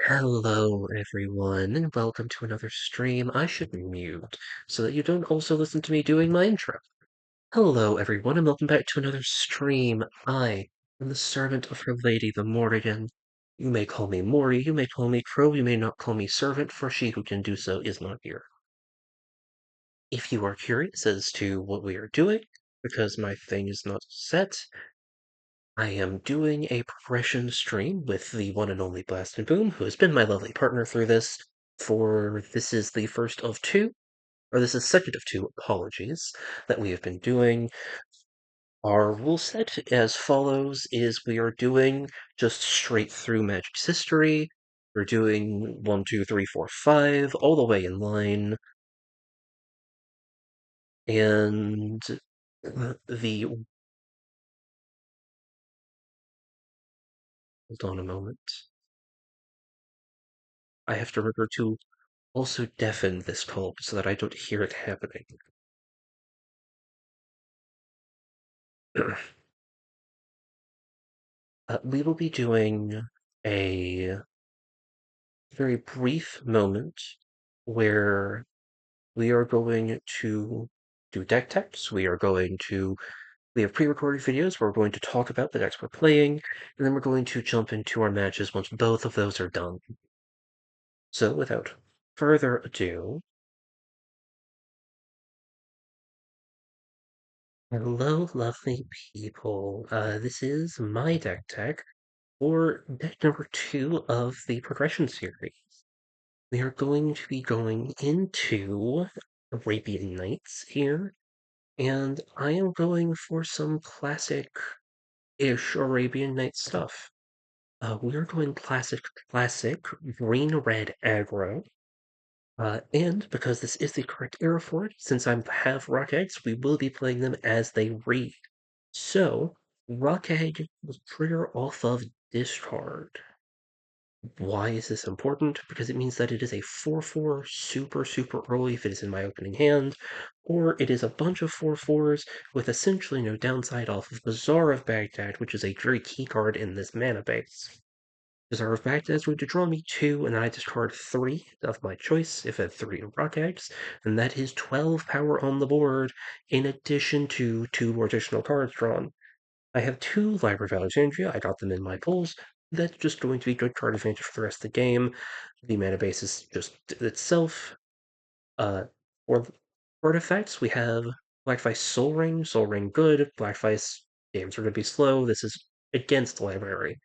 Hello, everyone, and welcome to another stream. I should mute so that you don't also listen to me doing my intro. Hello, everyone, and welcome back to another stream. I am the servant of Her Lady, the Morrigan. You may call me Mori, you may call me Crow, you may not call me servant, for she who can do so is not here. If you are curious as to what we are doing, because my thing is not set, I am doing a progression stream with the one and only Blast and Boom, who has been my lovely partner through this. This is the first of two, or this is second of two, apologies, that we have been doing. Our rule set as follows is we are doing just straight through Magic's history. We're doing 1, 2, 3, 4, 5, all the way in line. And the hold on a moment. I have to remember to also deafen this call so that I don't hear it happening. We will be doing a very brief moment where we are going to do deck techs. We have pre-recorded videos where we're going to talk about the decks we're playing, and then we're going to jump into our matches once both of those are done. So without further ado, hello, lovely people. This is my deck tech for deck number 2 of the progression series. We are going to be going into Arabian Nights here, and I am going for some classic-ish Arabian Nights stuff. We are going classic green-red aggro, and because this is the correct era for it, since I have Rock Eggs, we will be playing them as they read. So, Rock Egg will trigger off of discard. Why is this important? Because it means that it is a 4/4 super early if it is in my opening hand, or it is a bunch of 4/4s with essentially no downside off of Bazaar of Baghdad, which is a very key card in this mana base. Bazaar of Baghdad is going to draw me 2, and then I discard 3 of my choice if I have 3 Rock Eggs, and that is 12 power on the board, in addition to 2 more additional cards drawn. I have 2 Library of Alexandria. I got them in my pulls. That's just going to be good card advantage for the rest of the game. The mana base is just itself. For artifacts, we have Blackvice Soul Ring. Soul Ring good. Blackvice games are going to be slow. This is against Library.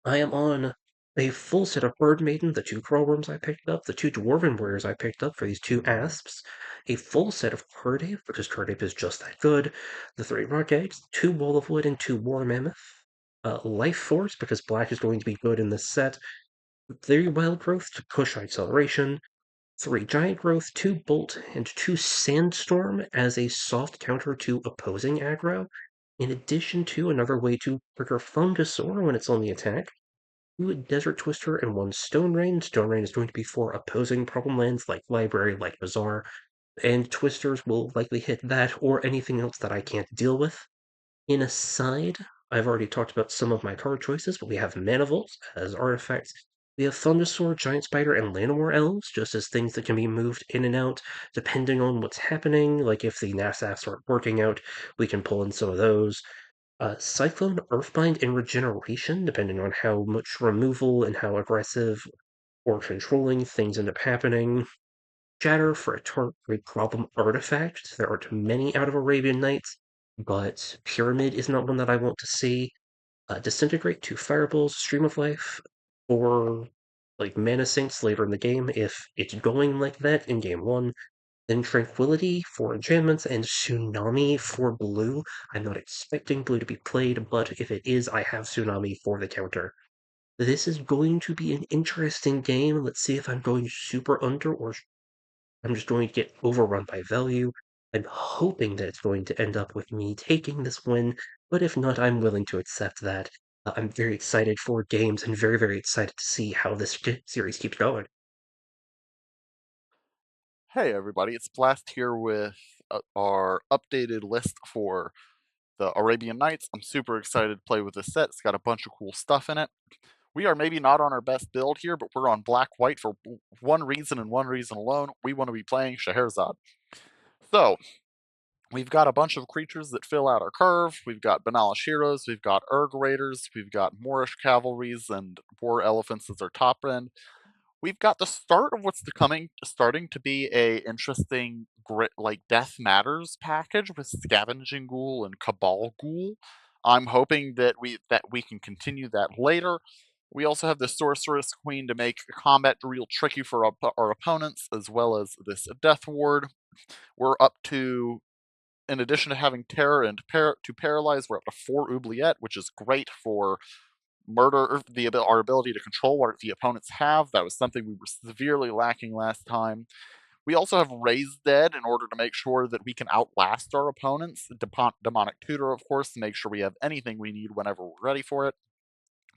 I am on A full set of Bird Maiden, the two Crawl Worms I picked up, the two Dwarven Warriors I picked up for these two Asps, a full set of Cardape, because Cardape is just that good, the three Rock Eggs, two Wall of Wood, and two War Mammoth, Life Force, because Black is going to be good in this set, three Wild Growth to push acceleration, three Giant Growth, two Bolt, and two Sandstorm as a soft counter to opposing aggro, in addition to another way to trigger Fungusaur when it's on the attack, two Desert Twister and one Stone Rain. Stone Rain is going to be for opposing problem lands like Library, like Bazaar, and Twisters will likely hit that or anything else that I can't deal with. In a side, I've already talked about some of my card choices, but we have Manifold as artifacts. We have Thundersaur, Giant Spider, and Llanowar Elves, just as things that can be moved in and out depending on what's happening. Like if the NASAFs aren't working out, we can pull in some of those. Cyclone, Earthbind, and Regeneration, depending on how much removal and how aggressive or controlling things end up happening. Shatter for a target problem artifact. There aren't many out of Arabian Nights, but Pyramid is not one that I want to see. Disintegrate, two Fireballs, Stream of Life, or like Mana Sinks later in the game if it's going like that in game one. Then Tranquility for enchantments and Tsunami for blue. I'm not expecting blue to be played, but if it is, I have Tsunami for the counter. This is going to be an interesting game. Let's see if I'm going super under or I'm just going to get overrun by value. I'm hoping that it's going to end up with me taking this win, but if not, I'm willing to accept that. I'm very excited for games and very, very excited to see how this series keeps going. Hey everybody, it's Blast here with our updated list for the Arabian Nights. I'm super excited to play with this set. It's got a bunch of cool stuff in it. We are maybe not on our best build here, but we're on black-white for one reason and one reason alone. We want to be playing Scheherazade. So, we've got a bunch of creatures that fill out our curve. We've got Banalish Heroes, we've got Urg Raiders, we've got Moorish Cavalries and War Elephants as our top end. We've got the start of what's starting to be a interesting grit like Death Matters package with Scavenging Ghoul and Cabal Ghoul. I'm hoping that we can continue that later. We also have the Sorceress Queen to make combat real tricky for our opponents, as well as this Death Ward. We're up to, in addition to having Terror and to Paralyze, we're up to 4 Oubliette, which is great for murder our ability to control what the opponents have. That was something we were severely lacking last time. We also have Raise Dead in order to make sure that we can outlast our opponents. Demonic Tutor, of course, to make sure we have anything we need whenever we're ready for it.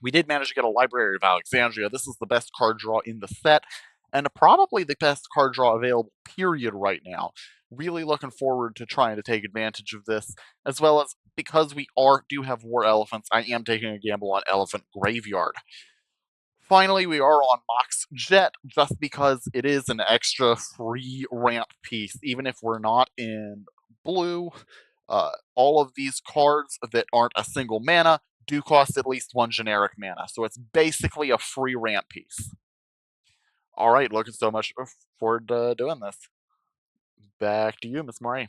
We did manage to get a Library of Alexandria. This is the best card draw in the set, and probably the best card draw available, period, right now. Really looking forward to trying to take advantage of this, as well as because we do have War Elephants, I am taking a gamble on Elephant Graveyard. Finally, we are on Mox Jet, just because it is an extra free ramp piece, even if we're not in blue. All of these cards that aren't a single mana do cost at least one generic mana, so it's basically a free ramp piece. All right, looking so much forward to doing this. Back to you, Miss Marie.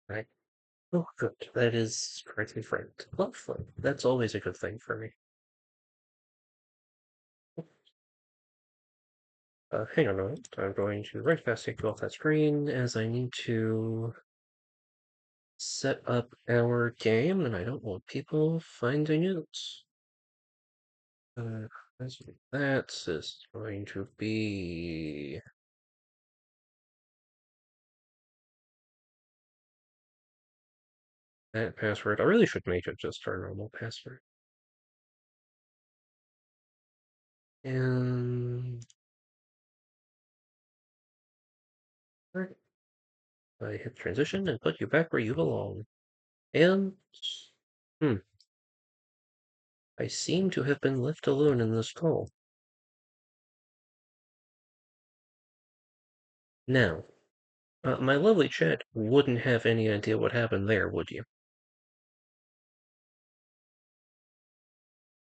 Right? Oh, good. That is correctly framed. Lovely. That's always a good thing for me. Hang on a moment. I'm going to right fast take you off that screen as I need to set up our game, and I don't want people finding it. Uh, that is going to be that password. I really should make it just our normal password. And right, I hit transition and put you back where you belong. And hmm, I seem to have been left alone in this call. Now, my lovely chat wouldn't have any idea what happened there, would you?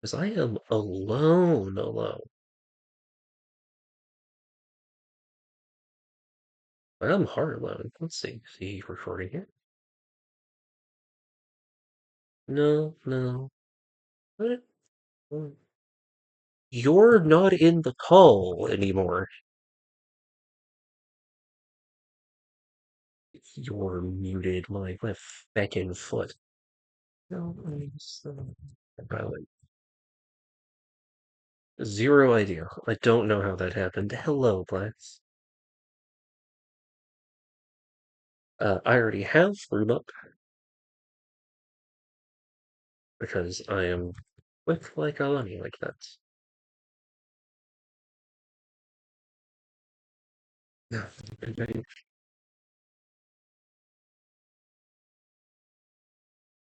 Because I am alone. I'm hard alone. Let's see. See recording here. No, no. What? You're not in the call anymore. You're muted, my feckin' foot. No, probably zero idea. I don't know how that happened. Hello, Blacks. I already have room up because I am quick like a bunny like that. Yeah.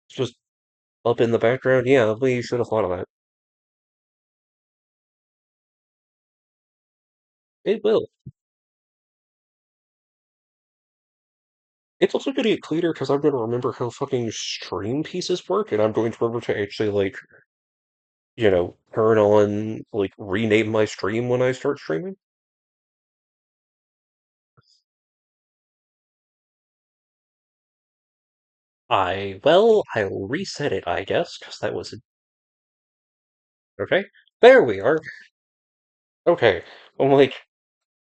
Just up in the background. Yeah, we should have thought of that. It will. It's also going to get cleaner because I'm going to remember how fucking stream pieces work, and I'm going to remember to actually, like, turn on, like, rename my stream when I start streaming. I'll reset it, I guess, because that was okay. There we are. Okay. I'm like,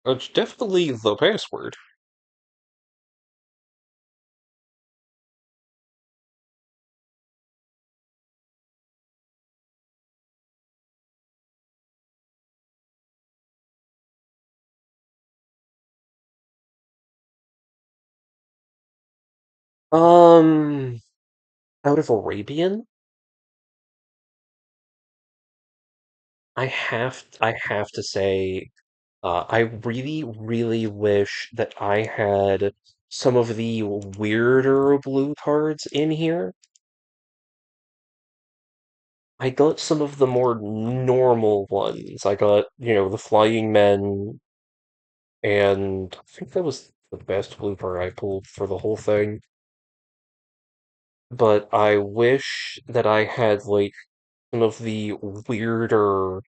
it's definitely the password. Um, out of Arabian, I have to say, I really, really wish that I had some of the weirder blue cards in here. I got some of the more normal ones. I got, the Flying Men, and I think that was the best blue card I pulled for the whole thing. But I wish that I had, like, some of the weirder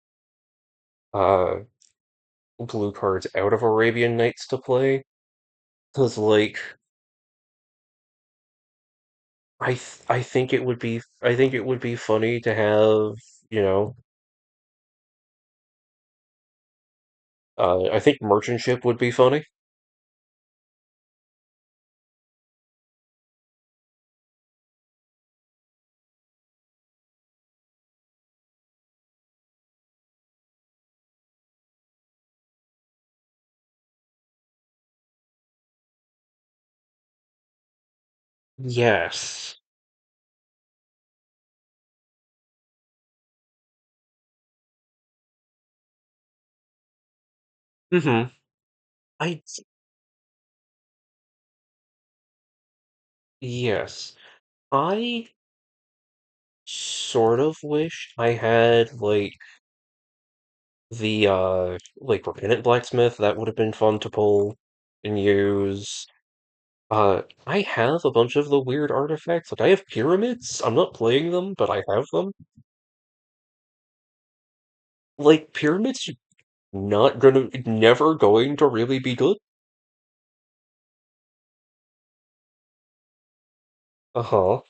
uh blue cards out of Arabian Nights to play. Because, like, I think it would be funny to have, you know, I think Merchant Ship would be funny. Yes. Mm-hmm. I yes. I sort of wish I had, like, the like Repentant Blacksmith. That would have been fun to pull and use. I have a bunch of the weird artifacts. Like, I have pyramids. I'm not playing them, but I have them. Like, pyramids never going to really be good. Uh-huh.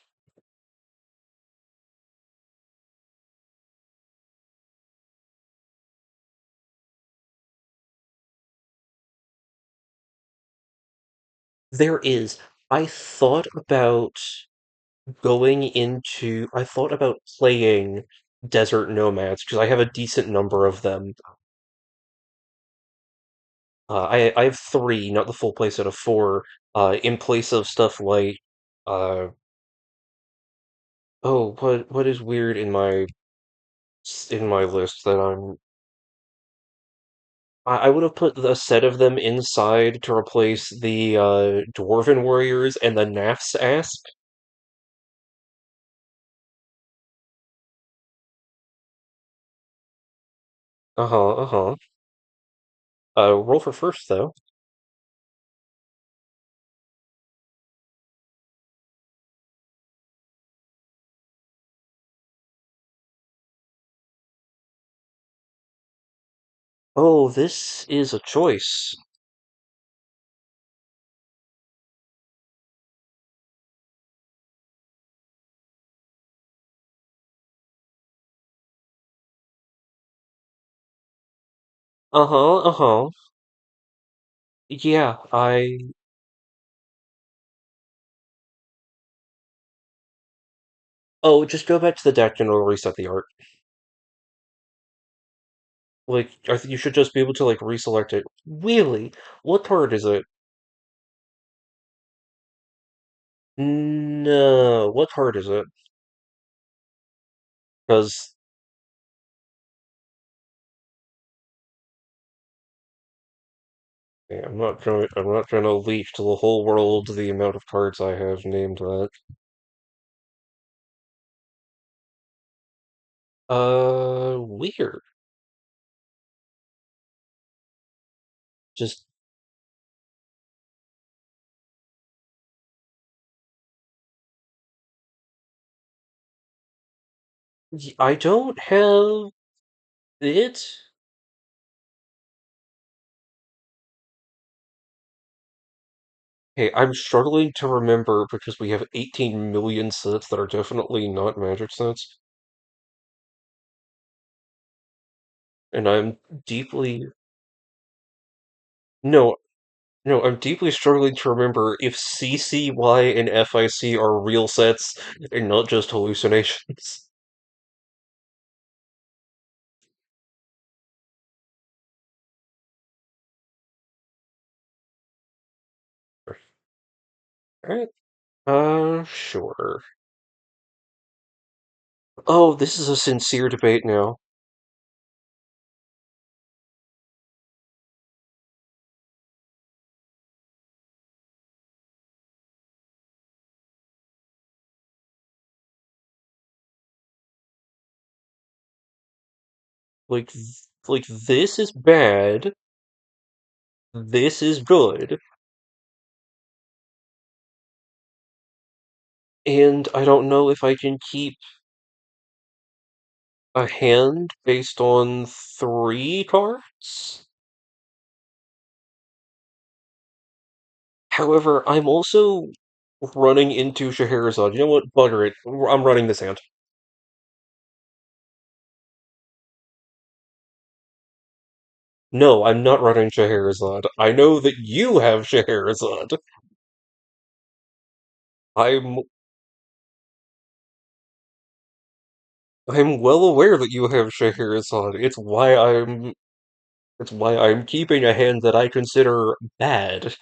There is. I thought about I thought about playing Desert Nomads because I have a decent number of them. I have three, not the full playset of four, in place of stuff like, uh, oh, what is weird in my list that I would have put a set of them inside to replace the Dwarven Warriors and the Naf's Asp. Uh-huh, uh-huh. Roll for first, though. Oh, this is a choice. Uh-huh, uh-huh. Yeah, Oh, just go back to the deck and it'll reset the art. Like, I think you should just be able to, like, reselect it. Really? What card is it? No, what card is it? Because I'm not gonna leak to the whole world the amount of cards I have named that. Weird. Just, I don't have it. Hey, I'm struggling to remember because we have 18 million sets that are definitely not Magic sets, and I'm deeply no, no, I'm deeply struggling to remember if CCY and FIC are real sets and not just hallucinations. Alright, sure. Oh, this is a sincere debate now. Like, like this is bad, this is good, and I don't know if I can keep a hand based on 3 cards. However, I'm also running into Scheherazade. You know what? Bugger it. I'm running this hand. No, I'm not running Scheherazade. I know that you have Scheherazade. I'm I'm well aware that you have Scheherazade. It's why I'm keeping a hand that I consider bad.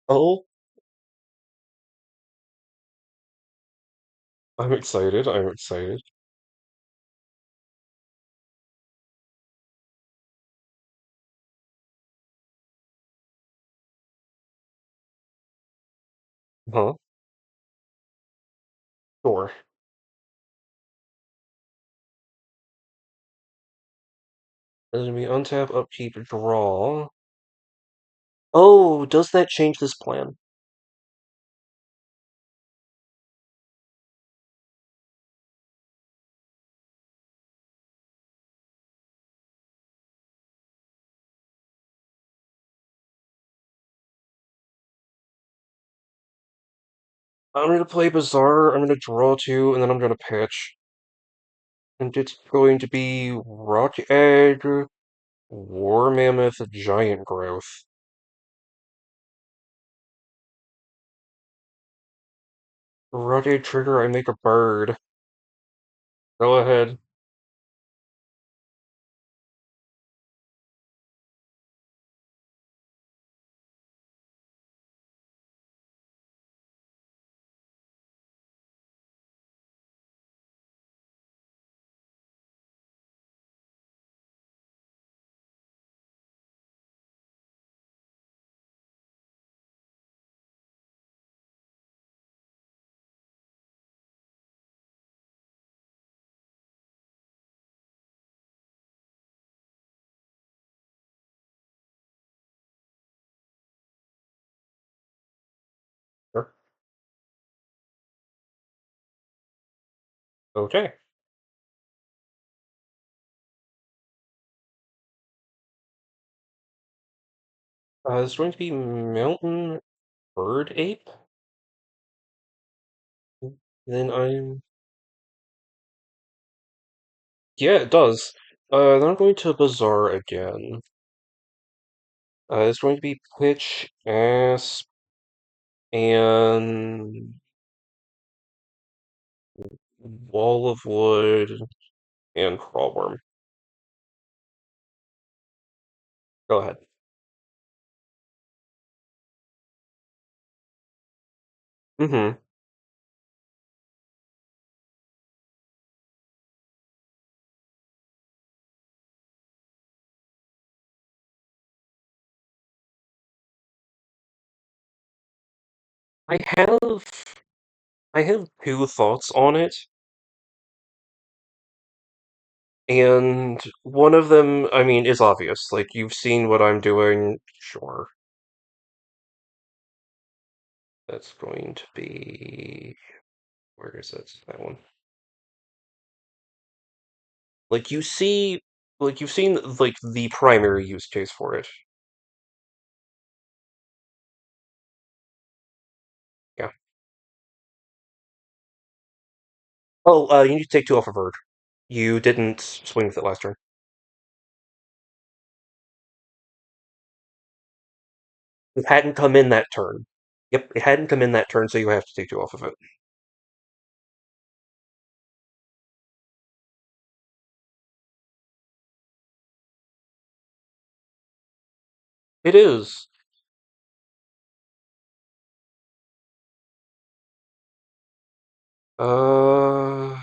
Oh, I'm excited. I'm excited. Huh? Sure. Let me untap, upkeep, draw. Oh, does that change this plan? I'm gonna play Bazaar, I'm gonna draw 2, and then I'm gonna pitch. And it's going to be Rock Egg, War Mammoth, Giant Growth. Rock Egg trigger, I make a bird. Go ahead. Okay. It's going to be mountain bird ape. Then I'm Yeah, it does. Then I'm going to Bazaar again. It's going to be pitch, asp, and wall of wood, and crawlworm. Go ahead. Mm-hmm. I have I have two thoughts on it, and one of them, I mean, is obvious. Like you've seen what I'm doing. Sure, that's going to be where is it? That one. Like you see, like you've seen like the primary use case for it. Yeah. Oh, you need to take two off of Verd. You didn't swing with it last turn. It hadn't come in that turn. Yep, it hadn't come in that turn, so you have to take two off of it. It is. Uh,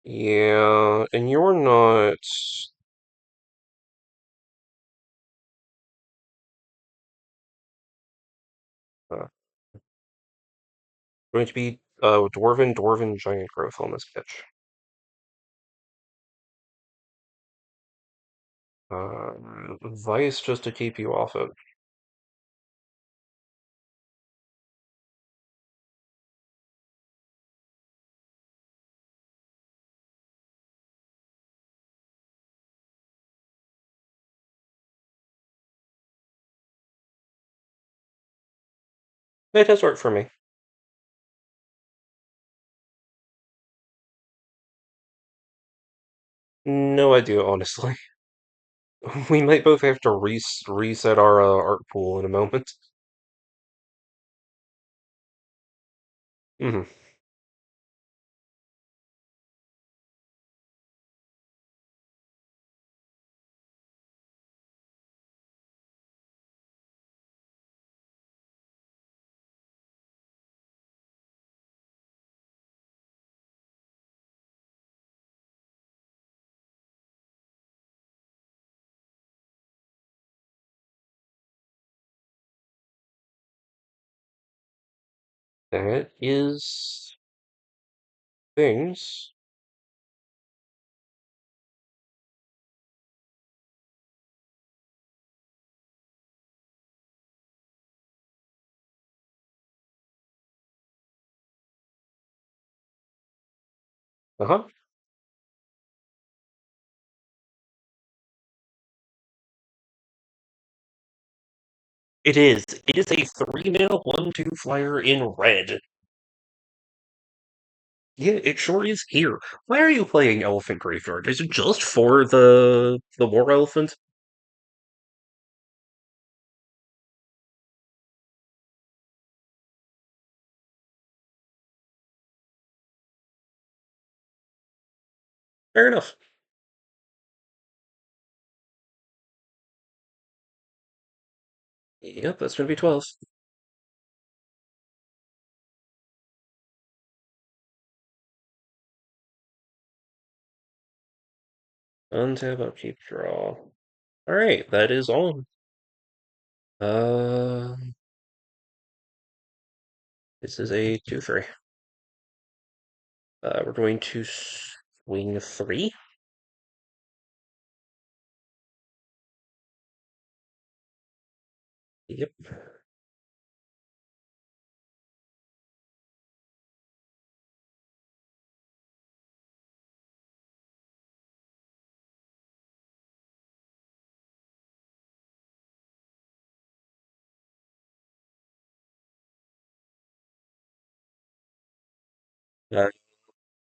yeah, and you're not going to be Dwarven giant growth on this pitch. Vice just to keep you off it. It has worked for me. No idea, honestly. We might both have to reset our art pool in a moment. Hmm. That is things. Uh-huh. It is. It is a 3-mana 1/2 flyer in red. Yeah, it sure is here. Why are you playing Elephant Graveyard? Is it just for the War Elephant? Fair enough. Yep, that's gonna be 12. Untap, upkeep, draw. Alright, that is on. Uh, this is a 2/3. We're going to swing 3. Yep. Uh,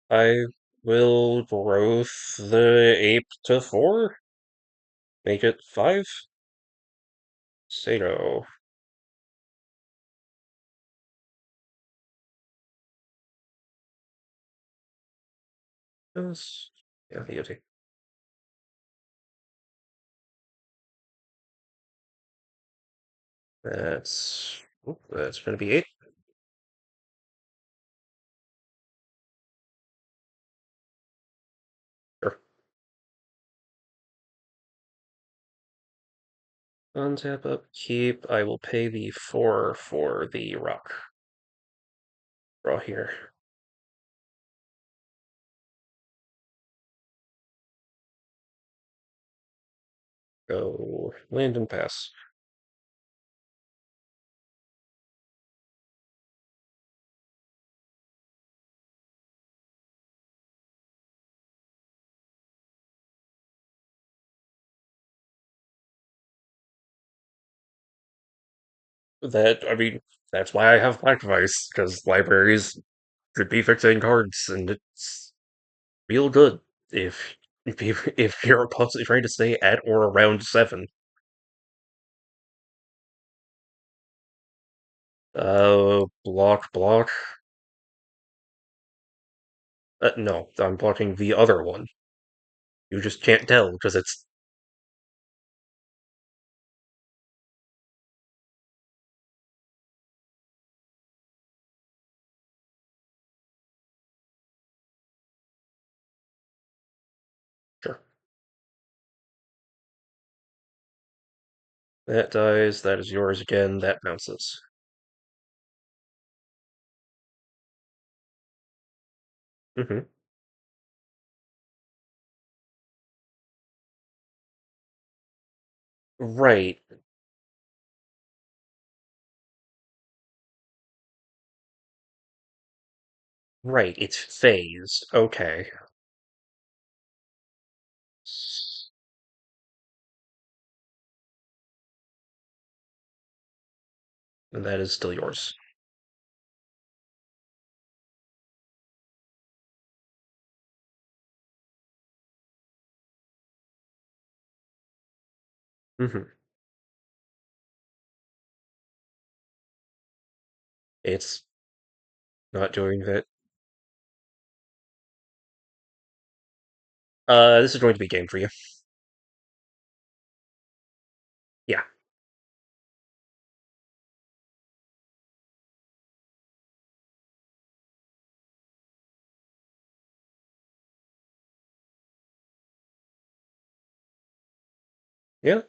I will growth the ape to 4, make it 5. Say no. Yes. Yeah, the that's gonna be 8. Sure. Untap upkeep. I will pay the 4 for the rock. Draw here. Go land and pass. I mean, that's why I have Black Device, because libraries should be fixing cards, and it's real good if you're constantly trying to stay at or around 7. Block. No, I'm blocking the other one. You just can't tell because it's sure. That dies. That is yours again. That bounces. Hmm. Right, right. It's phase. Okay, and that is still yours. Hmm. It's not doing that. This is going to be game for you. Yeah, yeah.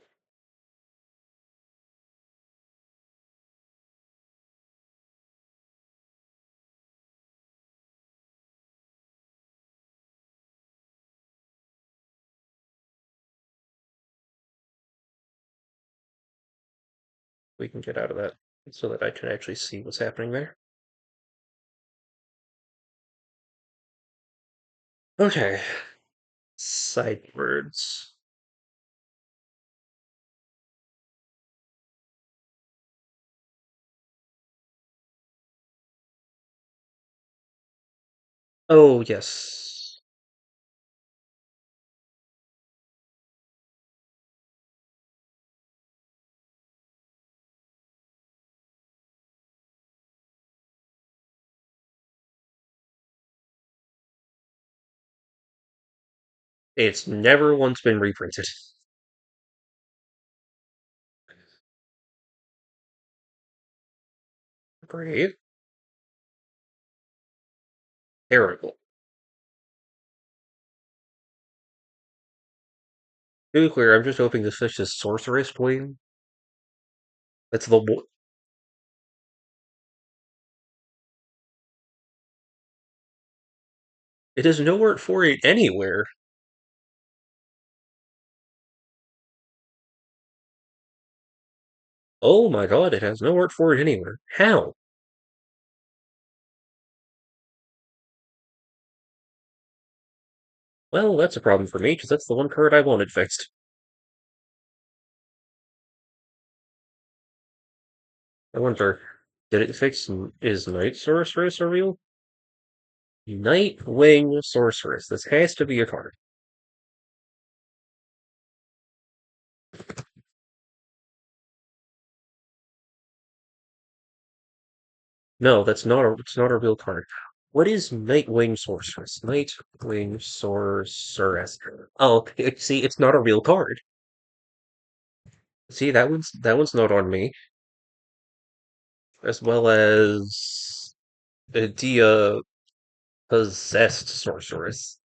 We can get out of that so that I can actually see what's happening there. Okay. Sidewards. Oh, yes. It's never once been reprinted. Great. Terrible. To be clear, I'm just hoping this fish is sorceress queen. That's the It is nowhere for it anywhere. Oh my god, it has no art for it anywhere. How? Well, that's a problem for me, because that's the one card I wanted fixed. I wonder, did it fix is Night Sorceress a real? Nightwing Sorceress. This has to be a card. No, it's not a real card. What is Nightwing Sorceress? Nightwing Sorceress. Oh, see, it's not a real card. See, that one's not on me, as well as the Dia Possessed Sorceress.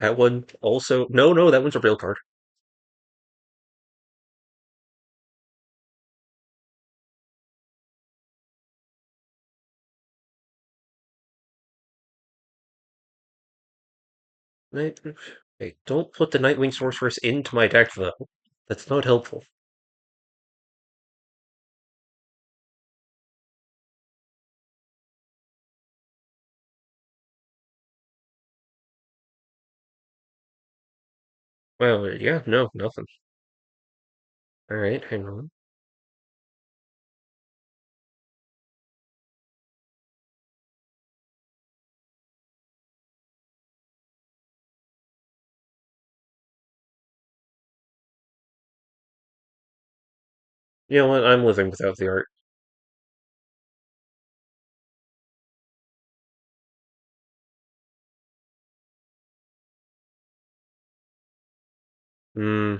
That one also no, that one's a real card. Night Hey, don't put the Nightwing Sorceress into my deck though. That's not helpful. Well, yeah, no, nothing. Alright, hang on. You know what? I'm living without the art. Hmm,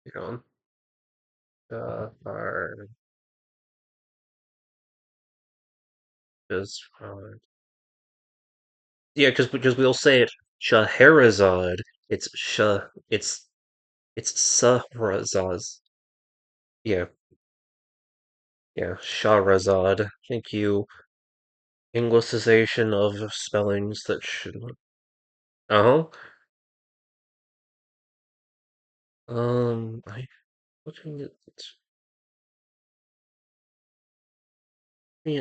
hang on. Are just yeah, because we'll say it Shahrazad. It's it's Sahrazaz. Yeah, yeah, Shahrazad. Thank you. Anglicization of spellings that should. Uh-huh. I looking at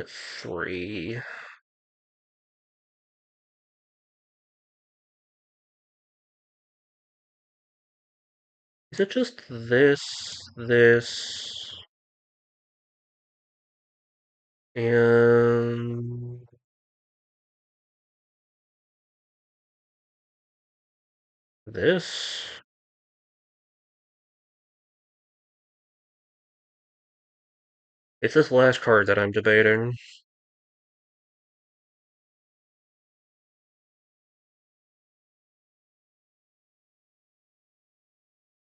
three. Is it just this, and this? It's this last card that I'm debating.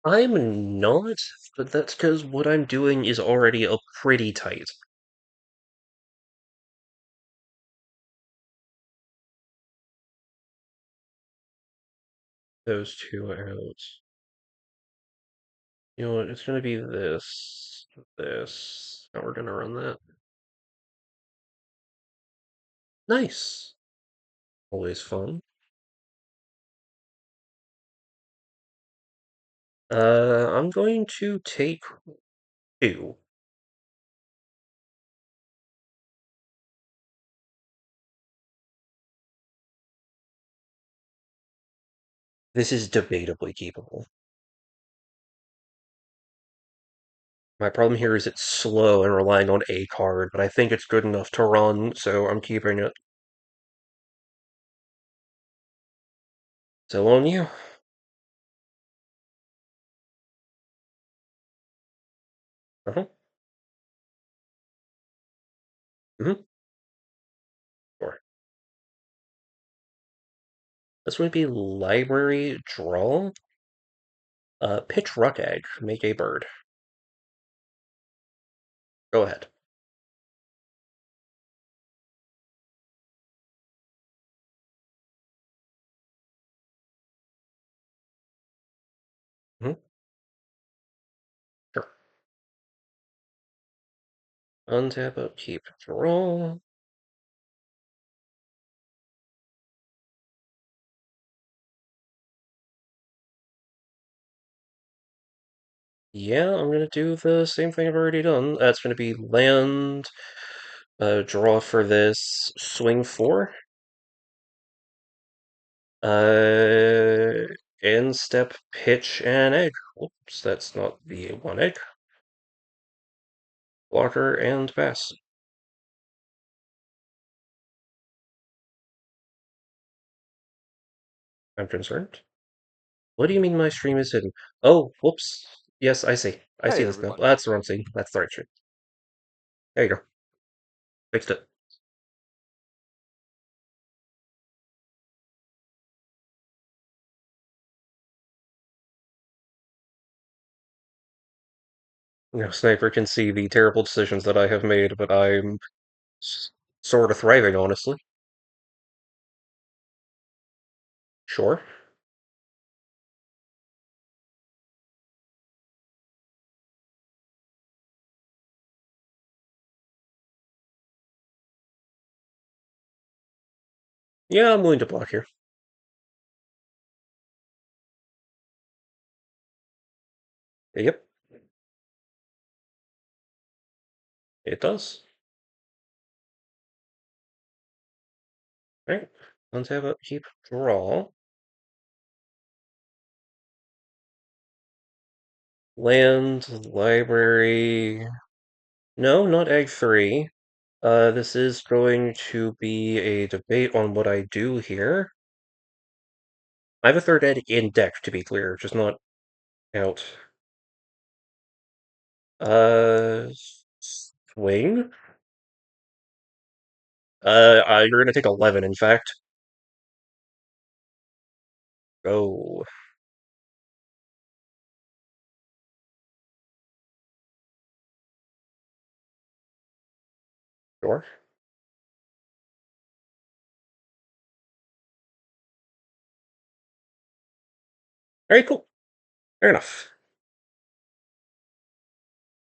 I'm not, but that's because what I'm doing is already a pretty tight. Those two out. You know what? It's gonna be this. How we're gonna run that. Nice. Always fun. I'm going to take two. This is debatably keepable. My problem here is it's slow and relying on a card, but I think it's good enough to run, so I'm keeping it. So on you. Uh-huh. Mm-hmm. Sure. This would be library draw. Pitch ruck egg. Make a bird. Go ahead. Mm-hmm. Sure. Untap, upkeep, draw. Yeah, I'm gonna do the same thing I've already done. That's gonna be land, draw for this, swing four, uh, end step, pitch, and egg. Oops, that's not the one egg. Blocker and pass. I'm concerned. What do you mean my stream is hidden? Oh, whoops. Yes, I see. I see Hey, this now. everybody. That's the wrong scene. That's the right stream. There you go. Fixed it. Now, Sniper can see the terrible decisions that I have made, but I'm sort of thriving, honestly. Sure. Yeah, I'm willing to block here. Yep, it does. Alright. Let's have a keep draw. Land, library. No, not egg three. This is going to be a debate on what I do here. I have a third egg in deck, to be clear, just not out. Uh, swing? You're gonna take 11, in fact. Go. Sure. Alright, cool. Fair enough.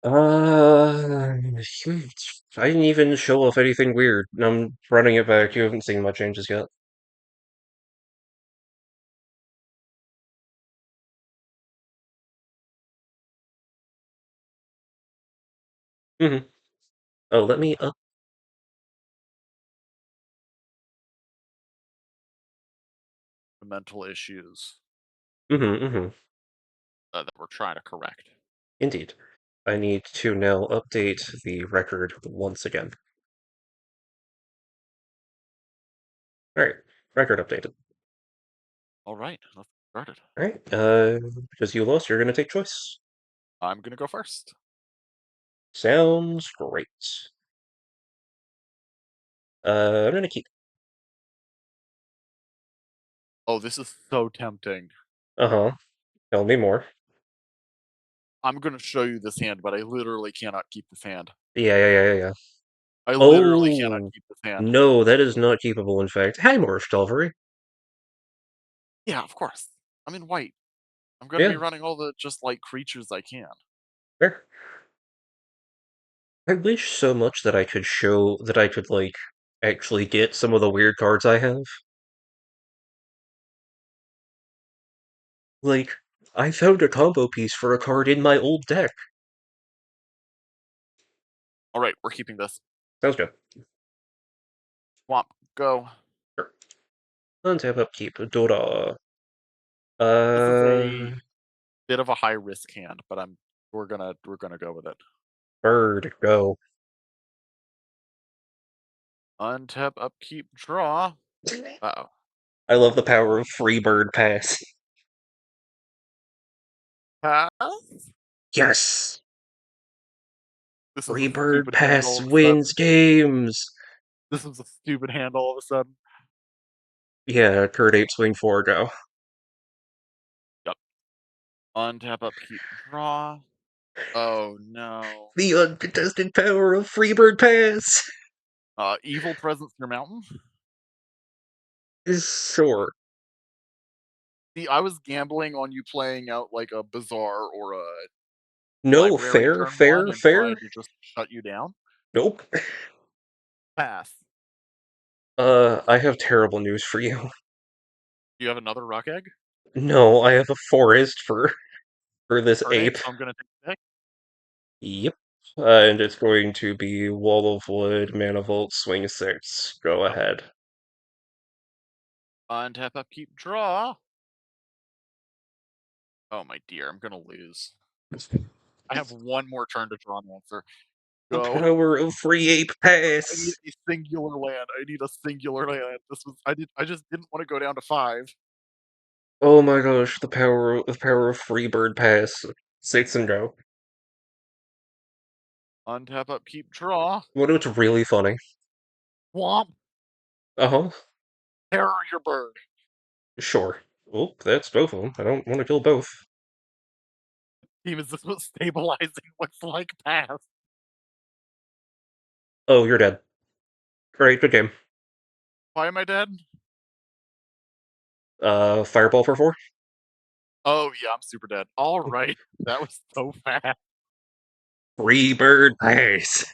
I didn't even show off anything weird. I'm running it back. You haven't seen my changes yet. hmm Oh, let me up. The mental issues hmm that we're trying to correct. Indeed. I need to now update the record once again. Alright, record updated. All right, let's get started. Alright, because you lost, you're gonna take choice. I'm going to go first. Sounds great. I'm gonna keep. Oh, this is so tempting. Uh-huh. Tell me more. I'm going to show you this hand, but I literally cannot keep this hand. Yeah. I literally cannot Oh, keep this hand. no, that is not keepable, in fact. Hi, more Chivalry. Yeah, of course. I'm in white. I'm going to be Yeah, running all the just like creatures I can. fair. I wish so much that I could show that I could, like, actually get some of the weird cards I have. Like, I found a combo piece for a card in my old deck. All right, we're keeping this. Sounds good. Swamp, go. Sure. Untap upkeep. Dora. This is Uh, a bit of a high risk hand, but we're gonna go with it. bird, go. Untap, upkeep, draw. Uh-oh. I love the power of free bird pass. Pass? Yes! This is Free a bird stupid hand pass all of a wins sudden. games! This is a stupid hand all of a sudden. Yeah, Kurt 8 swing 4, go. Yep. Untap, upkeep, draw. Oh no. The uncontested power of free bird pass! Evil presence in your mountain? Is sure. See, I was gambling on you playing out like a bazaar or a No, library fair, turn one fair, and fair. trying to just shut you down. Nope. Pass. I have terrible news for you. Do you have another rock egg? No, I have a forest for. For this Turn ape, ape. so I'm gonna take the pick. Yep. And it's going to be Wall of Wood, Mana Vault, Swing 6. Go Yep. ahead. Untap, upkeep, draw. Oh my dear, I'm gonna lose. I have one more turn to draw an answer. The Go. power of free ape I need pass. a singular land. I need a singular land. I just didn't want to go down to 5. Oh my gosh, the power of free bird pass. 6 and go. Untap, upkeep, draw. What it's really funny. Womp. Uh-huh. Terror your bird. Sure. Oh, that's both of them. I don't want to kill both. Team, is this what stabilizing looks like? Pass. Oh, you're dead. Great, good game. Why am I dead? Fireball for 4? Oh yeah, I'm super dead. All right, that was so fast. Free bird pass.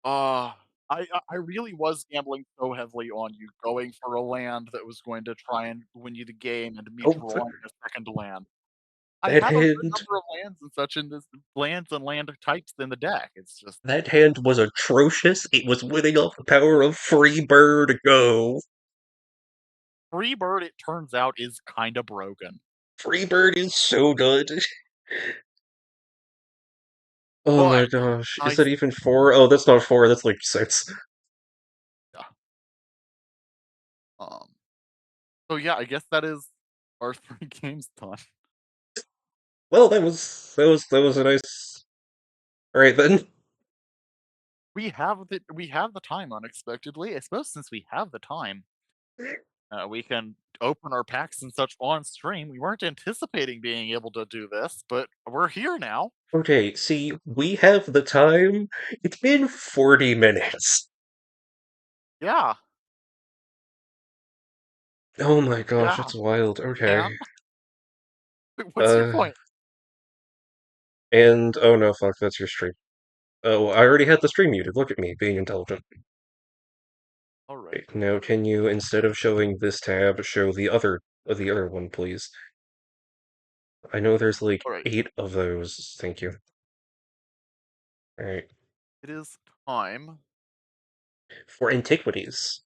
Uh, I really was gambling so heavily on you going for a land that was going to try and win you the game, and me Oh, drawing a second land. I that have a good hand. number of lands and such in this lands and land types in the deck. It's just That hand was atrocious. It was winning off the power of free bird go. Freebird, it turns out, is kind of broken. Freebird is so good. Oh my But gosh. Is that nice. even 4? Oh, that's not 4, that's like 6. Yeah. Um. So yeah, I guess that is our 3 games done. Well, that was a nice. Alright then. We have the time unexpectedly. I suppose since we have the time, we can open our packs and such on stream. We weren't anticipating being able to do this, but we're here now. Okay, see, we have the time. It's been 40 minutes. Yeah, Oh my gosh, yeah. that's wild. Okay. And what's your Uh, point? and oh no, fuck, that's your stream. Oh, I already had the stream muted. Look at me, being intelligent. All right, Okay, now, can you, instead of showing this tab, show the other one, please? I know there's like all right. 8 of those. Thank you. Alright. It is time. For antiquities.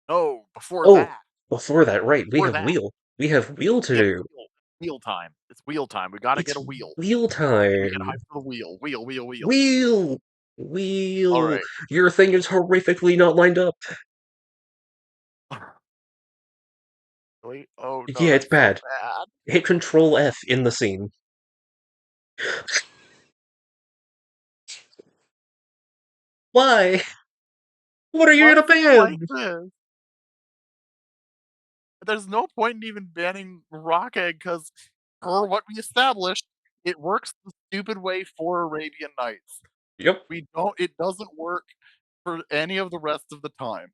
No, before Oh, that, before that, right, we before have that, wheel. We have wheel to we have do. wheel. Wheel time. It's wheel time. We got to It's get a wheel. wheel Let me get time. hyped for the wheel. Wheel, wheel, wheel. Wheel! All Wheel! right. Your thing is horrifically not lined up. Really? Oh no, Yeah, it's that's so bad. bad. Hit Control F in the scene. Why? What are you Why gonna is it like ban? this? There's no point in even banning Rock Egg because, per what we established, it works the stupid way for Arabian Nights. Yep. We don't. It doesn't work for any of the rest of the time.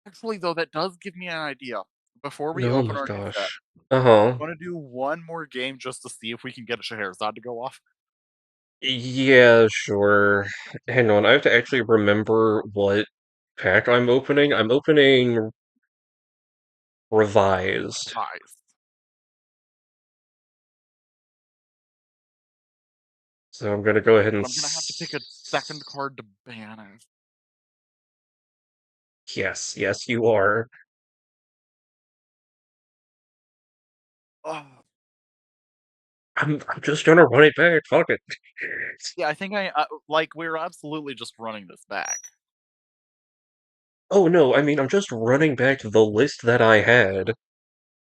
Actually, though, that does give me an idea. Before we Oh open my our new set, gosh. Uh-huh. want to do one more game just to see if we can get a Scheherazade to go off. Yeah, sure. Hang on, I have to actually remember what pack I'm opening. I'm opening Revised. Nice. So I'm gonna go ahead and I'm gonna have to pick a second card to ban it. yes, yes, you are. Oh, I'm just gonna run it back. Fuck it. yeah. I think like we're absolutely just running this back. Oh no, I mean I'm just running back the list that I had.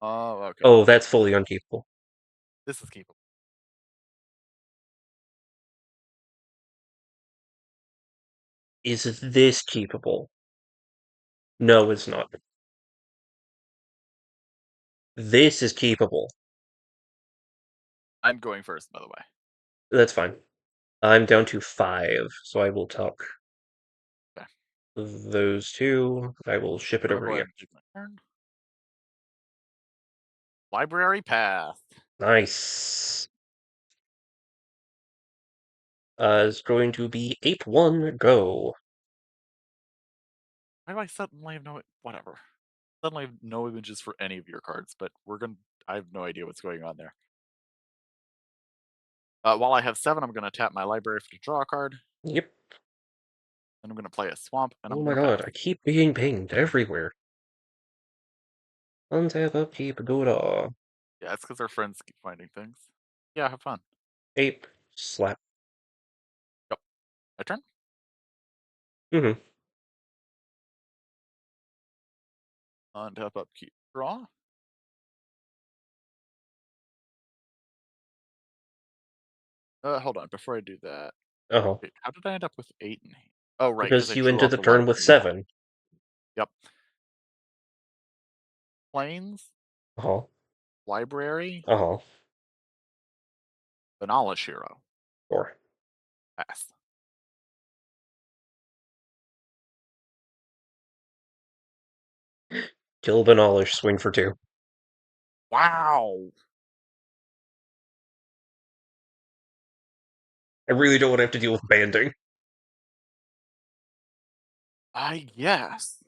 Oh, okay. Oh, that's fully unkeepable. This is keepable. Is this keepable? No, it's not. This is keepable. I'm going first, by the way. That's fine. I'm down to 5, so I will tuck Okay. those two. I will ship I'm it gonna over go to you. ahead and take my turn. Library path. Nice. It's going to be Ape 1, go. Why do I suddenly have no whatever? Suddenly have no images for any of your cards, but we're gonna I have no idea what's going on there. While I have 7, I'm gonna tap my library to draw a card, Yep. then I'm gonna play a swamp, and I'm Oh my gonna god, pass. I keep being pinged everywhere. Untap, upkeep, doodah. Yeah, it's because our friends keep finding things. Yeah, have fun. Ape, slap. Yep. My turn. Mm-hmm. Untap, upkeep, draw. Hold on. Before I do that, Uh-huh. wait, how did I end up with 8 in hand? Oh, right, because Because I you drew ended off the the turn with library. 7. Yep. Plains, Uh-huh. library, Uh-huh. Banala Shiro. Or, Pass. kill Banalish, swing for 2. Wow. I really don't want to have to deal with banding. I guess.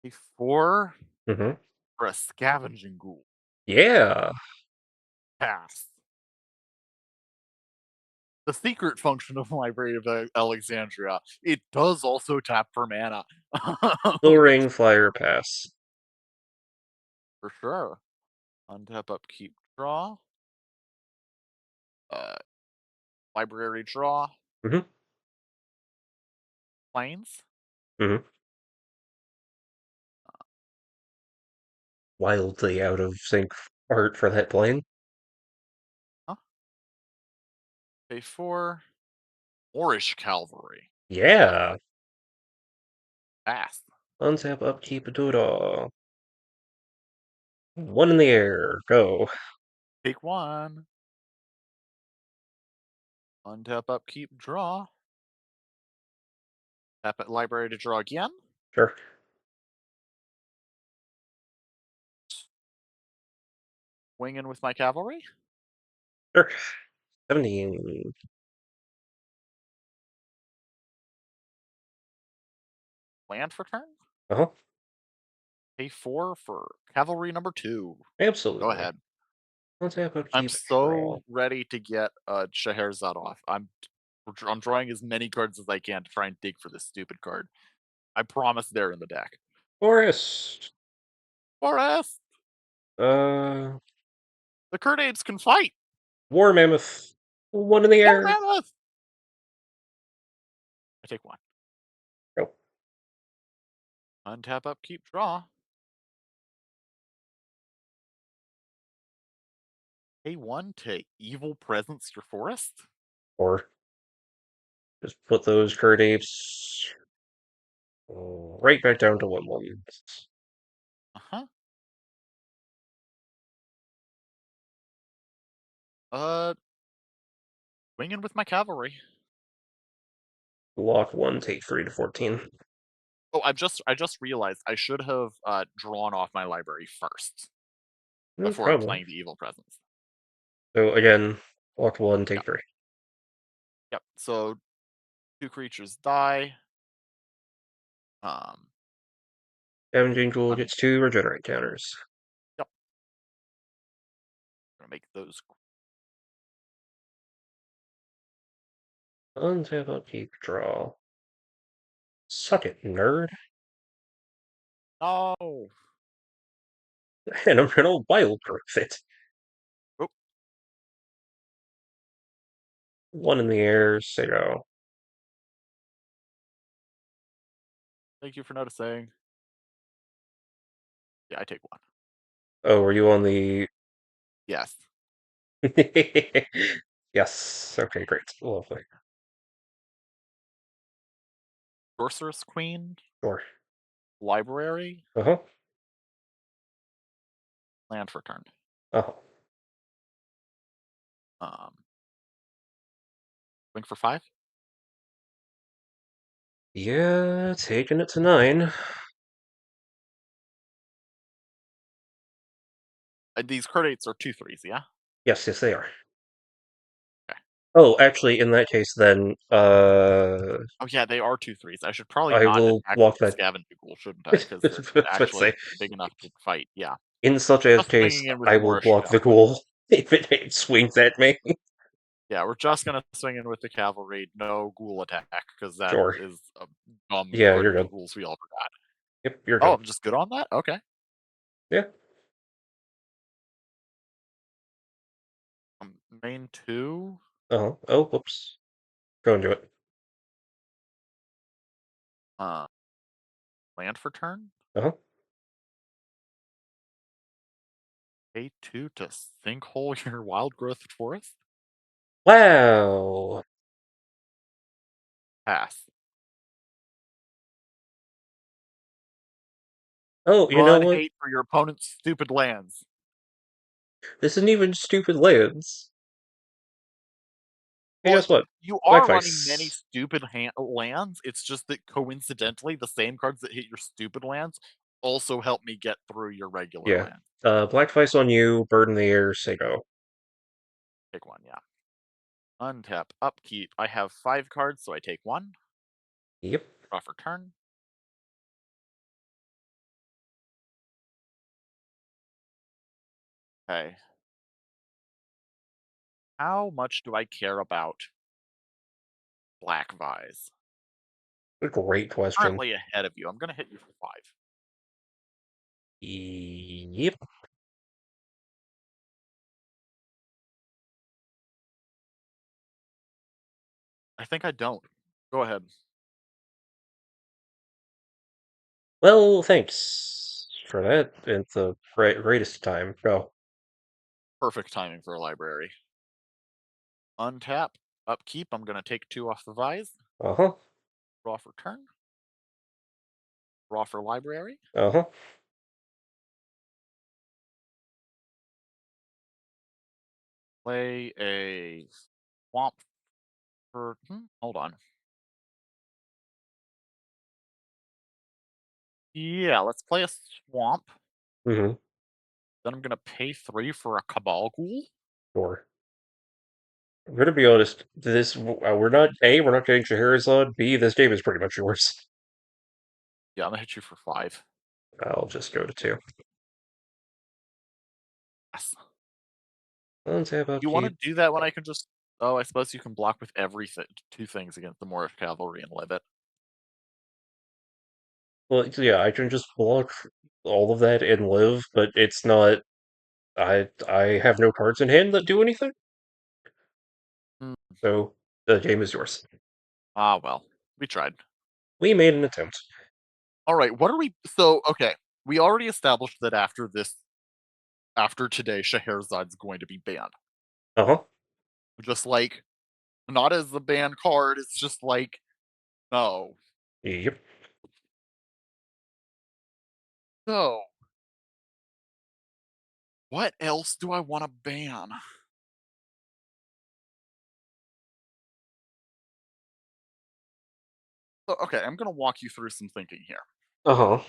A 4 Mm-hmm. for a scavenging ghoul. Yeah. Pass. The secret function of Library of Alexandria. It does also tap for mana. Lowering flyer pass. For sure. Untap, upkeep, draw. Uh, library, draw. Mm-hmm. Plains. Mm-hmm. Wildly out of sync art for that plane. Huh? A 4 Moorish Cavalry. Yeah. Pass. Untap, upkeep, doodah. 1 in the air. Go. Take 1. Untap, upkeep, draw. Tap at library to draw again. Sure. Wing in with my cavalry. Sure. 17. Land for turn. Uh-huh. Pay 4 for cavalry number 2. Go Absolutely. ahead. Untap, I'm upkeep, draw. so ready to get Scheherazade off. I'm drawing as many cards as I can to try and dig for this stupid card. I promise they're in the deck. Forest. Forest! Uh, The Curdapes can fight! War Mammoth. 1 in the War air. Mammoth! I take 1. Go. Untap, upkeep, draw. Pay 1 to Evil Presence your forest? Or just put those Curd Apes right back down to 1/1. Uh-huh. Uh, Wing in with my cavalry. Block 1, take 3 to 14. Oh, I just realized I should have drawn off my library first No before problem. playing the Evil Presence. So again, block 1, Yep, take 3. yep. So 2 creatures die. Um, Scavenging Ghoul I'm gets 2 regenerate counters. Yep, gonna make those. Untap, upkeep, draw. Suck it, nerd. No. And I'm gonna wild growth it. Oh, 1 in the air, Sego. thank you for noticing. Yeah, I take 1. Oh, were you on the... Yes. Yes. Okay, great. Lovely. Sorceress Queen, Sure. Library, Uh-huh. land for turn. Uh-huh. Um, Wing for 5. Yeah, taking it to 9. These Cardates are 2/3s, yeah? Yes, yes, they are. Okay. Oh, actually, in that case, then, Oh, yeah, they are 2 threes. I should probably I not will attack with block the that. Scavenge Ghoul, shouldn't I I? Because they're was about to say, actually big enough to fight, yeah. in such a Just case, swinging in with I will more block the cavalry. ghoul if it swings at me. Yeah, we're just gonna swing in with the cavalry, no ghoul attack, because that Sure. is a dumb Yeah, card you're for good. ghouls we all forgot. Yep, you're Oh, good. I'm just good on that? Okay. Yeah. Main 2, Uh-huh. Oh, whoops. Go and do it. uh, land for turn, Uh-huh. A2 to sinkhole your wild growth forest? Wow! Pass. Oh, you know Run what? hate for your opponent's stupid lands. This isn't even stupid lands. Hey, Well, guess what? you Black are running many Vice. stupid lands. It's just that coincidentally, the same cards that hit your stupid lands also help me get through your regular Yeah. land. Black Vice on you, Bird in the Air, say go. Take one, yeah. Untap, upkeep. I have 5 cards, so I take one. Yep. Draw for turn. Okay. How much do I care about Black Vise? A great question. Currently ahead of you. I'm gonna hit you for 5. Yep. I think I don't. Go ahead. Well, thanks for that at the greatest time. Go. Perfect timing for a library. Untap, upkeep. I'm gonna take 2 off the Vise. Uh-huh. Draw for turn. Draw for library. Uh-huh. Play a swamp for. Hold on. Yeah, let's play a swamp. Mm-hmm. Then I'm gonna pay 3 for a Cabal Ghoul. Sure. I'm gonna be honest, we're not getting Scheherazade, B, this game is pretty much yours. Yeah, I'm gonna hit you for 5. I'll just go to 2. Yes. Untap You want to upkeep. do that when I can just? Oh, I suppose you can block with everything. 2 things against the Moorish cavalry and live it. Well, yeah, I can just block all of that and live, but it's not. I have no cards in hand that do anything, Hmm. so the game is yours. Ah, well, we tried. We made an attempt. All right, what are we? So, okay, we already established that after today, Scheherezad's going to be banned. Uh-huh. Just like not as the banned card. It's just like no. Yep. So, what else do I want to ban? So, okay, I'm gonna walk you through some thinking here. Uh-huh.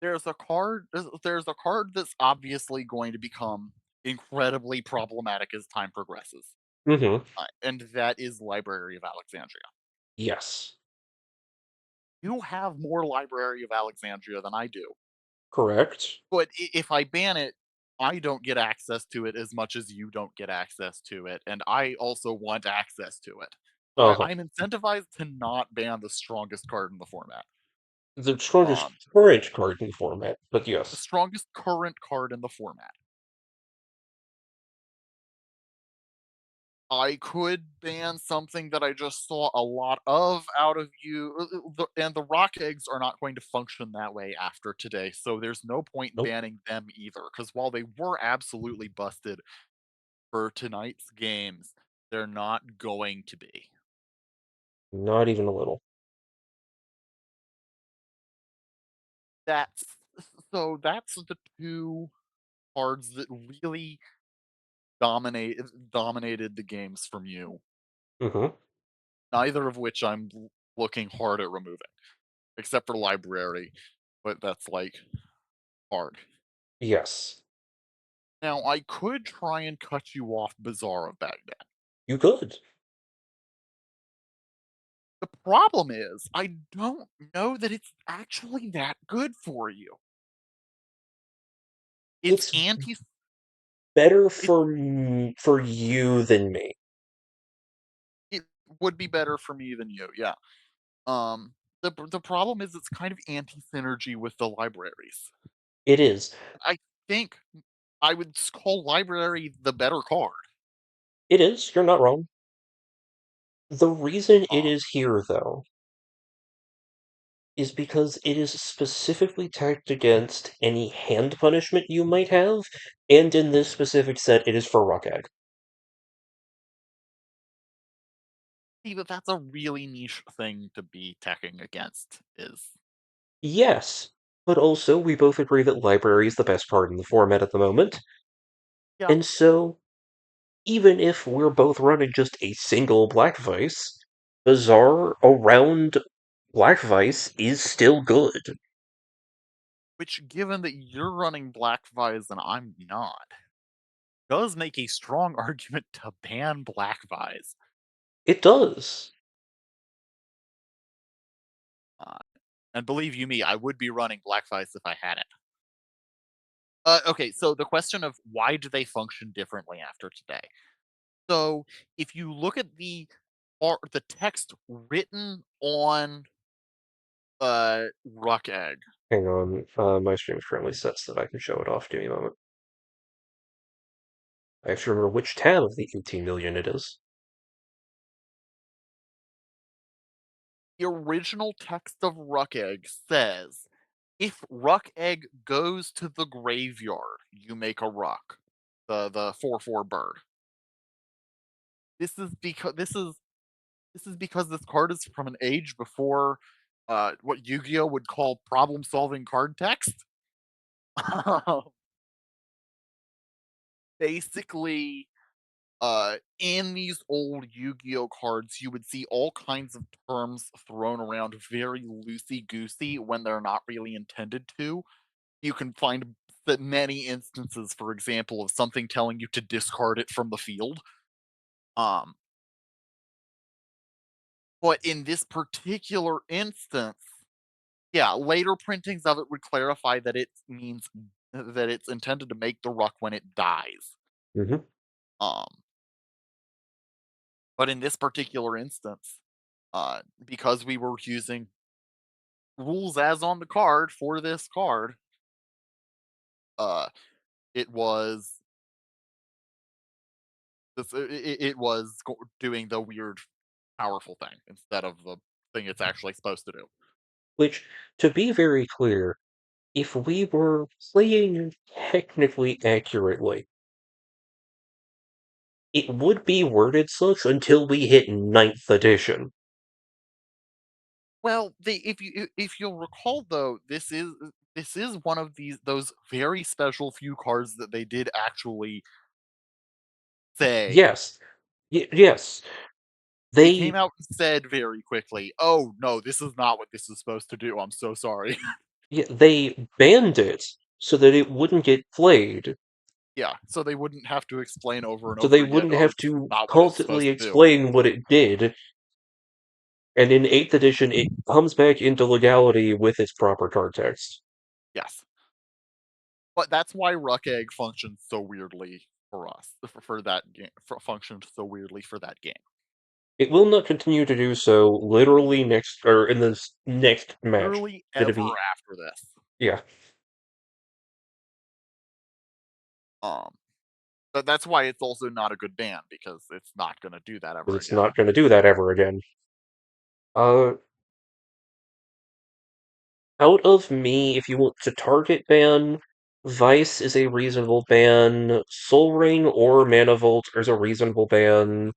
There's a card that's obviously going to become incredibly problematic as time progresses, Mm-hmm. and that is Library of Alexandria. Yes. You have more Library of Alexandria than I do, Correct. but if I ban it, I don't get access to it as much as you don't get access to it, and I also want access to it. So Uh-huh. I'm incentivized to not ban the strongest card in the format. The strongest Um, current card in the format, but the yes. strongest current card in the format. I could ban something that I just saw a lot of out of you, and the rock eggs are not going to function that way after today, so there's no point in Nope. banning them either. Because while they were absolutely busted for tonight's games, they're not going to be. Not even a little. That's that's the 2 cards that really dominated the games from you. Mm-hmm. Neither of which I'm looking hard at removing, except for library, but that's like hard. Yes. Now, I could try and cut you off Bazaar of Baghdad. You could. The problem is, I don't know that it's actually that good for you. It's It's anti better it for you than me. it would be better for me than you, yeah. Um, the problem is it's kind of anti-synergy with the libraries. It is. I think I would call library the better card. It is. You're not wrong. The reason it Um, is here, though, is because it is specifically tacked against any hand punishment you might have, and in this specific set, it is for Ruckag. See, but that's a really niche thing to be teching against, is Yes, but also we both agree that library is the best card in the format at the moment, yeah, and so even if we're both running just a single Black Vice, Bazaar around Black Vice is still good. which given that you're running Black Vise and I'm not, does make a strong argument to ban Black Vise. It does. Uh, and believe you me, I would be running Black Vise if I had it. Okay, so the question of why do they function differently after today? So if you look at the text written on Ruck Egg, Hang on, my stream's currently set so that I can show it off. Give me a moment. I have to remember which tab of the 18 million it is. the original text of Ruck Egg says, if Ruck Egg goes to the graveyard, you make a ruck. The 4/4 bird. This is because this card is from an age before what Yu-Gi-Oh would call problem-solving card text. Basically, in these old Yu-Gi-Oh cards, you would see all kinds of terms thrown around very loosey-goosey when they're not really intended to. You can find that many instances, for example, of something telling you to discard it from the field. Um, but in this particular instance, yeah, later printings of it would clarify that it means that it's intended to make the ruck when it dies. Hmm. Um, but in this particular instance, because we were using rules as on the card for this card, uh, it was it was doing the weird, powerful thing instead of the thing it's actually supposed to do. Which, to be very clear, if we were playing technically accurately, it would be worded such until we hit ninth edition. Well, if you'll recall though, this is one of those very special few cards that they did actually say. Yes, yes, They came they out and said very quickly, "Oh no, this is not what this is supposed to do. I'm so sorry." yeah, they banned it so that it wouldn't get played, Yeah, so they wouldn't have to explain over and so they over again, wouldn't "Oh, have this is to not what it's constantly supposed to do." explain what it did. And in 8th edition, it comes back into legality with its proper card text. Yes. But that's why Ruck Egg functions so weirdly for us, for that game, functioned so weirdly for that game. It will not continue to do so literally next, or in this next match. Literally That'll ever be, after this. yeah, Um, but that's why it's also not a good band because it's not going to do that because ever it's again. not going to do that ever again. Uh, Out of me, if you want to target ban, Vice is a reasonable ban. Soul Ring or Mana Vault is a reasonable ban.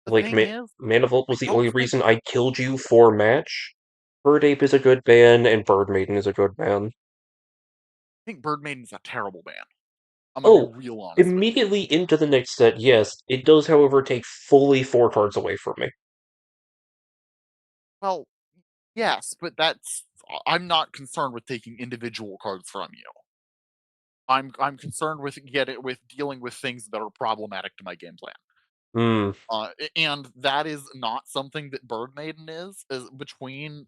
The Like, thing is, Mana Vault I was the don't only think reason I killed you for match. Bird Ape is a good ban, and Bird Maiden is a good ban. I think Bird Maiden's a terrible band. I'm gonna be Oh, real honest with you. immediately into the next set, yes. It does, however, take fully 4 cards away from me. Well, yes, but I'm not concerned with taking individual cards from you. I'm concerned with dealing with things that are problematic to my game plan. Mm. And that is not something that Bird Maiden is between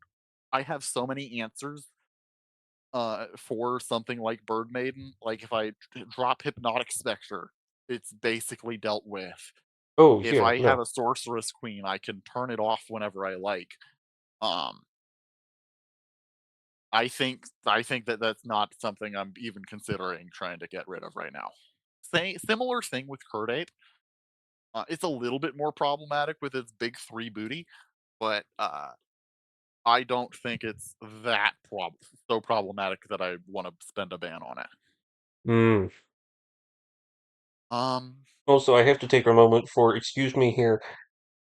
I have so many answers for something like Bird Maiden. Like if I drop Hypnotic Spectre, it's basically dealt with. Oh, If yeah, I have no. a Sorceress Queen, I can turn it off whenever I like. Um, I think that that's not something I'm even considering trying to get rid of right now. Similar thing with Curdape. It's a little bit more problematic with its big three booty, but I don't think it's so problematic that I want to spend a ban on it. Mm. Um, Also, I have to take a moment for, excuse me here,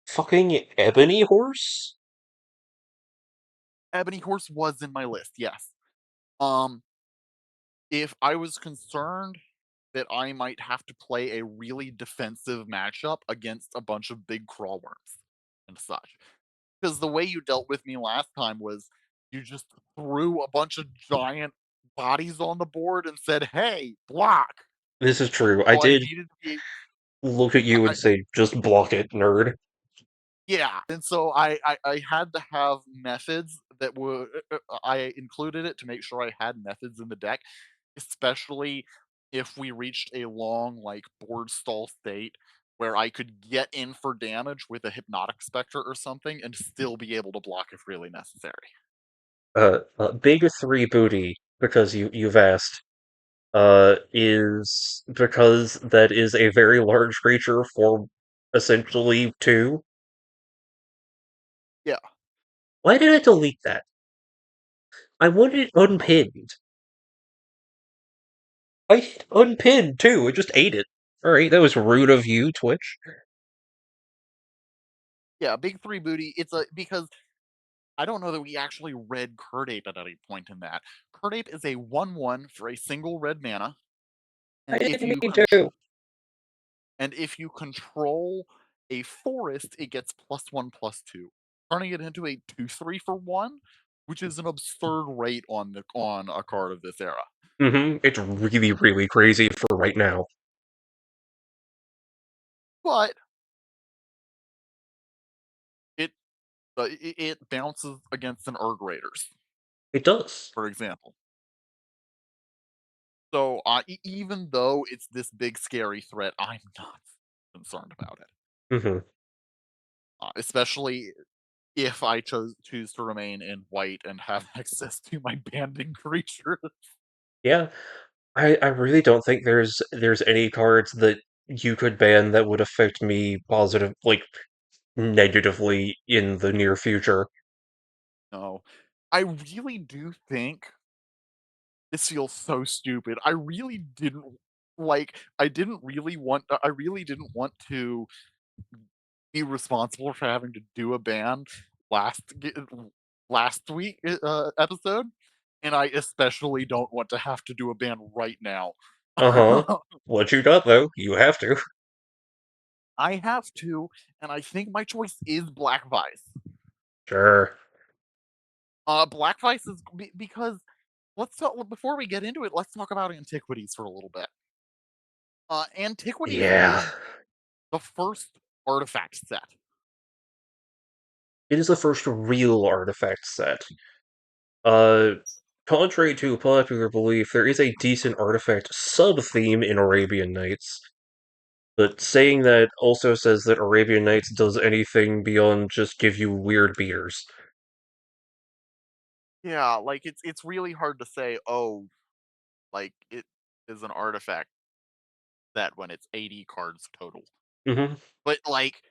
fucking Ebony Horse? Ebony Horse was in my list, yes. Um, if I was concerned that I might have to play a really defensive matchup against a bunch of big crawl worms and such, because the way you dealt with me last time was you just threw a bunch of giant bodies on the board and said, "Hey, block." This is true. I So I did needed to be look at you and I, say, just block it, nerd. yeah, and so I had to have methods that were I included it to make sure I had methods in the deck, especially if we reached a long like board stall state where I could get in for damage with a hypnotic spectre or something and still be able to block if really necessary. Big three booty, because you've asked, is because that is a very large creature for essentially two. Yeah, Why did I delete that? I wanted it unpinned. I hit unpinned too. I just ate it. Alright, that was rude of you, Twitch. yeah, big three booty. It's a because I don't know that we actually read Curdape at any point in that. Curdape is a 1/1 for a single red mana, I and didn't mean to. if you control a forest, it gets +1/+2, turning it into a 2/3 for one, which is an absurd rate on a card of this era. It's really, really crazy for right now. But it it bounces against an Urg Raiders, It does. for example. So even though it's this big scary threat, I'm not concerned about it, hmm especially if I choose to remain in white and have access to my banding creature. Yeah, I really don't think there's any cards that you could ban that would affect me negatively in the near future. No, I really do think this feels so stupid. I really didn't I really didn't want to be responsible for having to do a ban last g- last week episode, and I especially don't want to have to do a ban right now. Uh-huh. What you got though? You have to. I have to, and I think my choice is Black Vice. Sure. Black Vice is because let's talk before we get into it. Let's talk about antiquities for a little bit. Antiquities Yeah. is the first artifact set. It is the first real artifact set. Uh, Contrary to popular belief, there is a decent artifact sub-theme in Arabian Nights, but saying that also says that Arabian Nights does anything beyond just give you weird beers. Yeah, like it's really hard to say, oh, like it is an artifact set when it's 80 cards total. hmm But like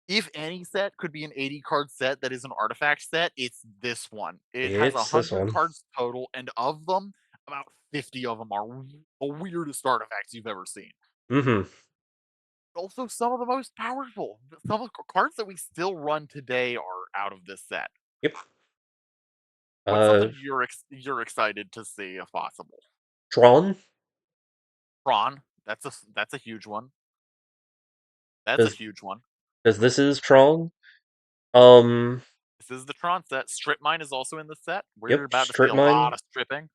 if any set could be an 80 card set that is an artifact set, it's this one. It has a It's this hundred one. cards total, and of them, about 50 of them are the weirdest artifacts you've ever seen. hmm Also, some of the most powerful. Some of the cards that we still run today are out of this set. Yep. What's Uh, something you're excited to see if possible? Tron, Tron, that's a huge one. That's a because huge one. this is Tron. Um, This is the Tron set. Strip Mine is also in the set. We're yep, about to see Strip a lot Mine. of stripping.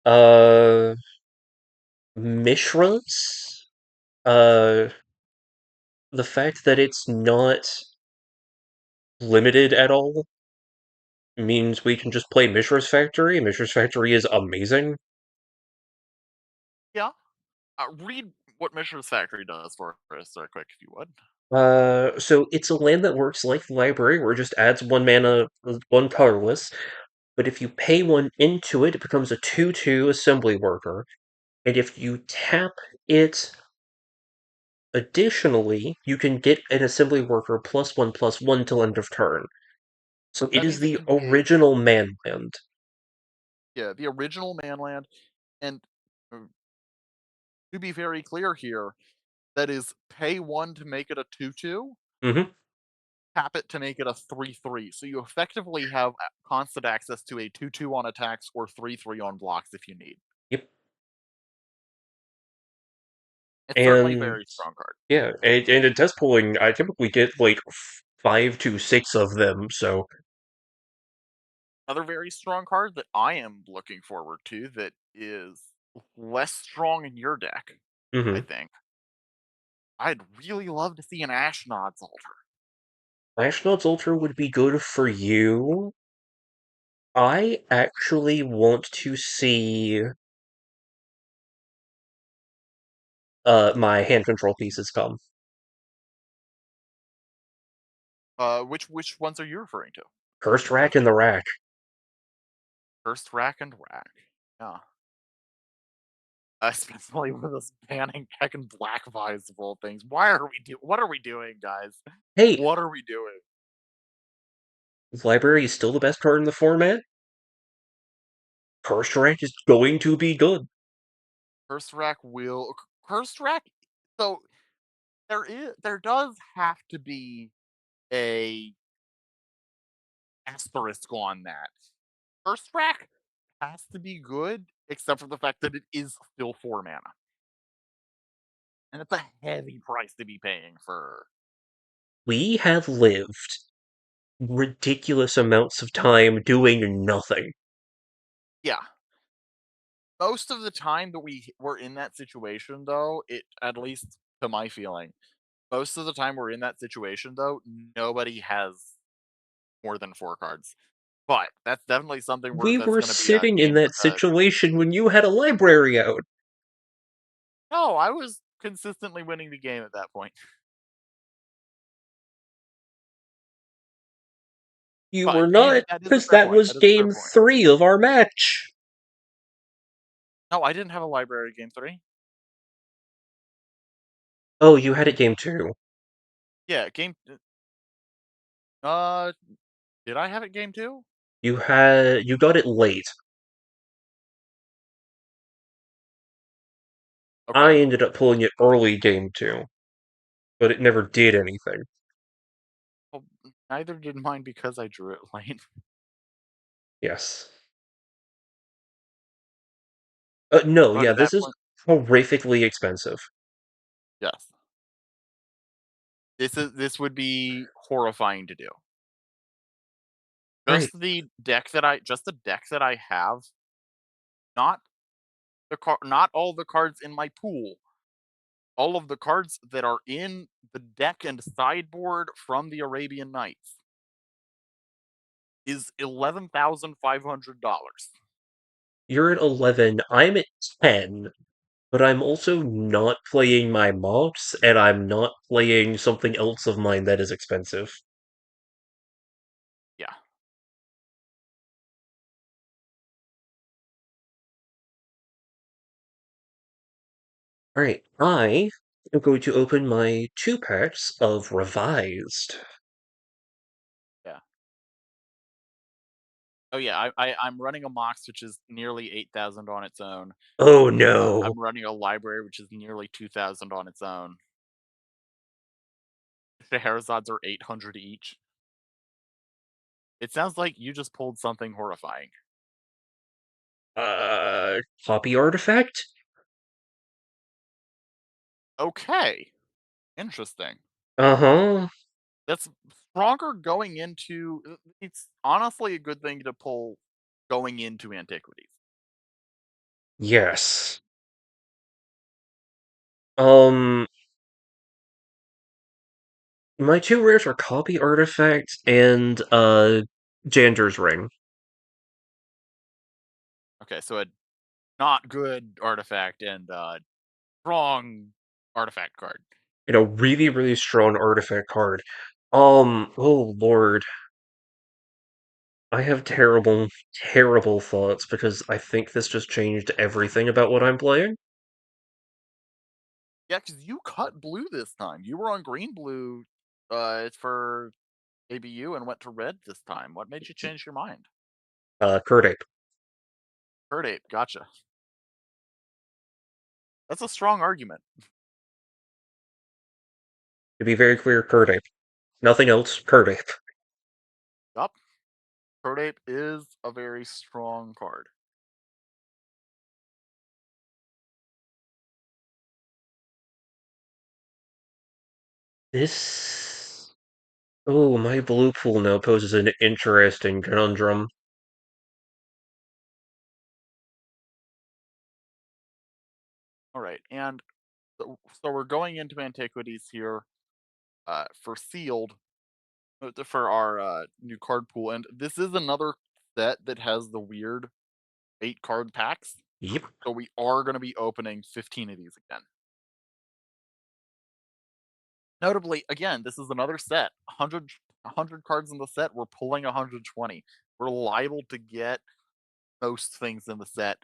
Uh, Mishras. Uh, the fact that it's not limited at all means we can just play Mishra's Factory. Mishra's Factory is amazing. Yeah. Read what Mishra's Factory does for us, quick, if you would. So it's a land that works like the library, where it just adds one mana, one colorless. But if you pay one into it, it becomes a 2/2 assembly worker. And if you tap it additionally, you can get an assembly worker +1/+1 till end of turn. So it That is means it the can pay, original manland. yeah, the original manland. And to be very clear here, that is pay one to make it a 2/2, Hmm. tap it to make it a 3/3. So you effectively have constant access to a 2/2 on attacks or 3/3 on blocks if you need. Yep. It's certainly a And very strong card. yeah, and in test pooling, I typically get like 5 to 6 of them. So Another very strong card that I am looking forward to that is less strong in your deck, I mhm. think. I'd really love to see an Ashnod's Altar. Ashnod's Ultra would be good for you. I actually want to see my hand control pieces come. Which ones are you referring to? First rack Which in the rack. first rack and rack? Yeah. Especially with us banning heckin' black visible things. Why are we do? What are we doing, guys? Hey, What are we doing? library is still the best card in the format. First rack is going to be good. First rack will first rack. So there does have to be a asterisk on that. First rack has to be good, except for the fact that it is still 4 mana, and it's a heavy price to be paying for. We have lived ridiculous amounts of time doing nothing. Yeah, most of the time that we were in that situation, though, it at least to my feeling, most of the time we're in that situation, though, nobody has more than 4 cards. But that's definitely something We that's were going to be a sitting in game that to. situation when you had a library out. No, I was consistently winning the game at that point. You But were not, that is a because fair that point. was That is a fair game point. 3 of our match. No, I didn't have a library game 3. Oh, you had it game 2. Yeah, uh did I have it game 2? You got it late. I Okay. ended up pulling it early game 2, but it never did anything. Well, neither did mine because I drew it late. Yes. No, But yeah, at that this is point, horrifically expensive. yes. This would be horrifying to do. Right. Just the deck that I have, not not all the cards in my pool. All of the cards that are in the deck and sideboard from the Arabian Nights is $11,500. You're at 11, I'm at 10, but I'm also not playing my mobs, and I'm not playing something else of mine that is expensive. Yeah. Alright, I am going to open my 2 packs of Revised. Yeah. Oh yeah, I'm running a Mox which is nearly 8,000 on its own. Oh no! I'm running a library which is nearly 2,000 on its own. Shahrazad's are 800 each. It sounds like you just pulled something horrifying. Copy artifact? Okay, interesting. Uh-huh. That's stronger going into. It's honestly a good thing to pull going into antiquities. Yes. Um, my two rares are Copy Artifact and Jander's Ring. Okay, so a not good artifact and strong artifact card. And a really, really strong artifact card. Oh Lord. I have terrible, terrible thoughts because I think this just changed everything about what I'm playing. Yeah, because you cut blue this time. You were on green blue for ABU and went to red this time. What made you change your mind? Curdape. Herd ape, gotcha. That's a strong argument. To be very clear, Curdape. Nothing else, Curdape. Yup. Herd ape is a very strong card. This... Oh, my blue pool now poses an interesting conundrum. All right, and so we're going into antiquities here for sealed for our new card pool, and this is another set that has the weird 8 card packs. Yep. So we are going to be opening 15 of these again. Notably, again, this is another set. 100 cards in the set. We're pulling 120. We're liable to get most things in the set.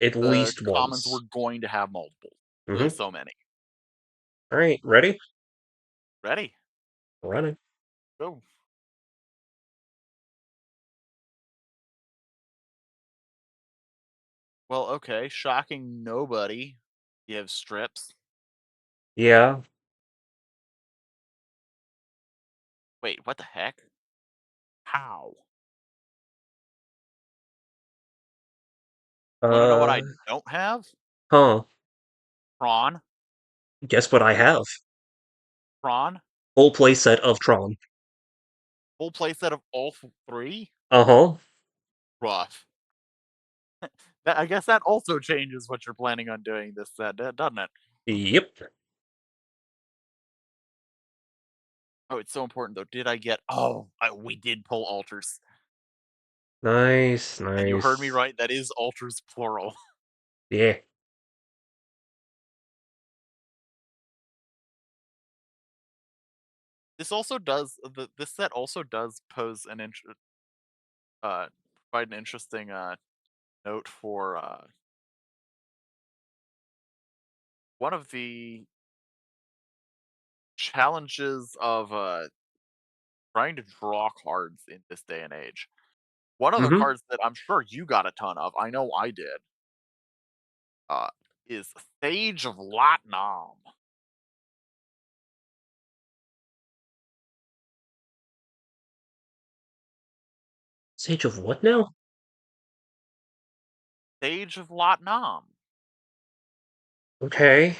At The least commons we're once. going to have multiple. Really, Mm-hmm. so many. Alright, ready? Ready? Running. Go. Well, okay. Shocking nobody. You have strips. Yeah. Wait, what the heck? How? Want to know what I Uh, don't have? huh. Prawn. Guess what I have? Prawn. Full playset of Tron. Full playset of all three? Uh-huh. Rough. I guess that also changes what you're planning on doing this set, doesn't it? Yep. Oh, it's so important though. Did I get? We did pull altars, Nice, and you heard me nice. right. That is altars plural. Yeah. This also does this set also does pose an uh provide an interesting note for one of the challenges of trying to draw cards in this day and age. One of the Mm-hmm. cards that I'm sure you got a ton of, I know I did, uh, is Sage of Latnam. Sage of what now? Sage of Latnam. Okay.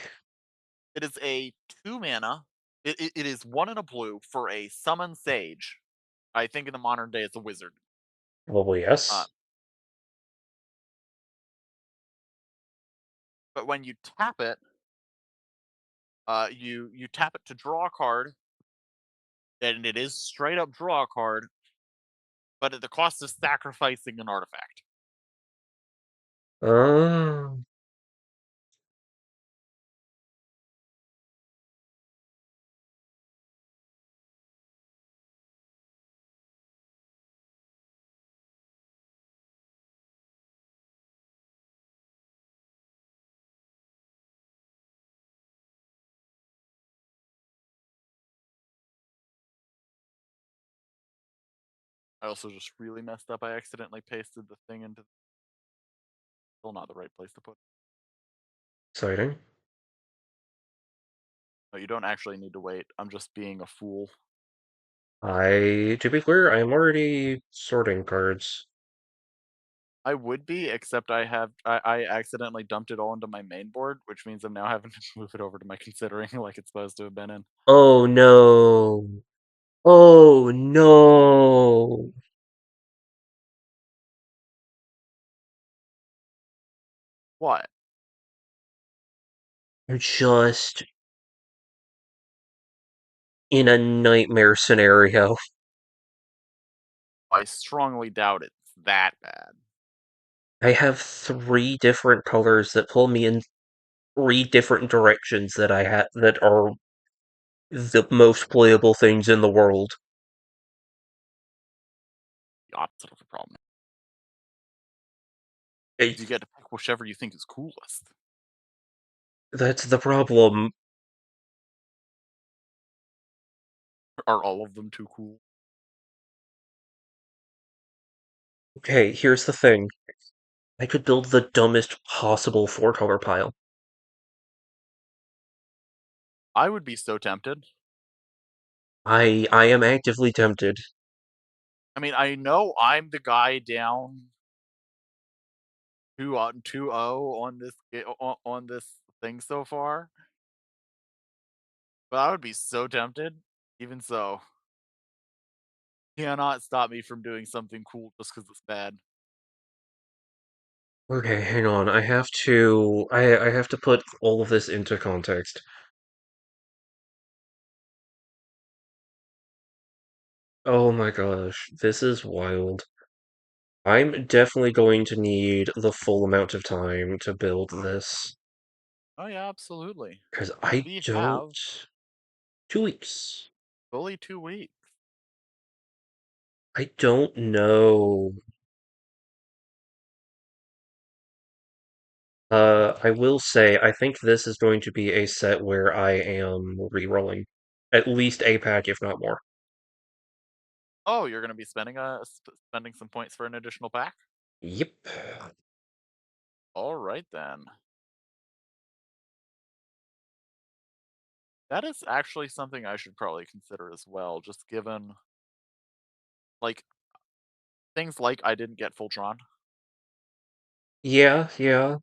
It is a 2 mana. It is one in a blue for a summon Sage. I think in the modern day it's a wizard. Well, Uh, yes. but when you tap it, you tap it to draw a card, and it is straight up draw a card, but at the cost of sacrificing an artifact. Uh, I also just really messed up. I accidentally pasted the thing into still not the right place to put it. exciting. No, you don't actually need to wait. I'm just being a fool. To be clear, I am already sorting cards. I would be, except I accidentally dumped it all into my main board, which means I'm now having to move it over to my considering like it's supposed to have been in. Oh no. Oh no. What? I'm just in a nightmare scenario. I strongly doubt it's that bad. I have three different colors that pull me in three different directions that are the most playable things in the world. The opposite of the problem. It, You get to pick whichever you think is coolest. that's the problem. Are all of them too cool? Okay, here's the thing. I could build the dumbest possible four-color pile. I would be so tempted. I am actively tempted. I mean, I know I'm the guy down 2-0 on on this thing so far, but I would be so tempted. Even so, cannot stop me from doing something cool just because it's bad. Okay, hang on. I have to put all of this into context. Oh my gosh, this is wild. I'm definitely going to need the full amount of time to build this, Oh yeah, absolutely. because I We don't. have 2 weeks. fully 2 weeks. I don't know. I will say, I think this is going to be a set where I am re-rolling. At least a pack, if not more. Oh, you're going to be spending some points for an additional pack. Yep. All right then. That is actually something I should probably consider as well, just given like things like I didn't get Fultron. Yeah, yeah.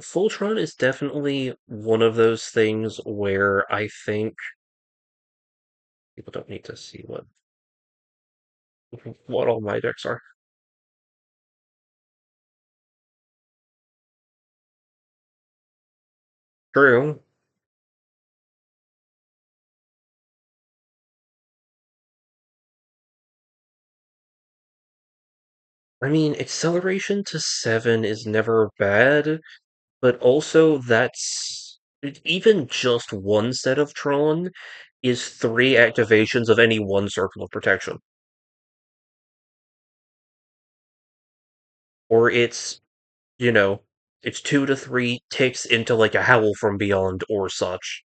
Fultron is definitely one of those things where I think people don't need to see what all my decks are. True. I mean, acceleration to 7 is never bad, but also even just one set of Tron is three activations of any one circle of protection. Or you know, it's 2 to 3 ticks into like a Howl from Beyond or such.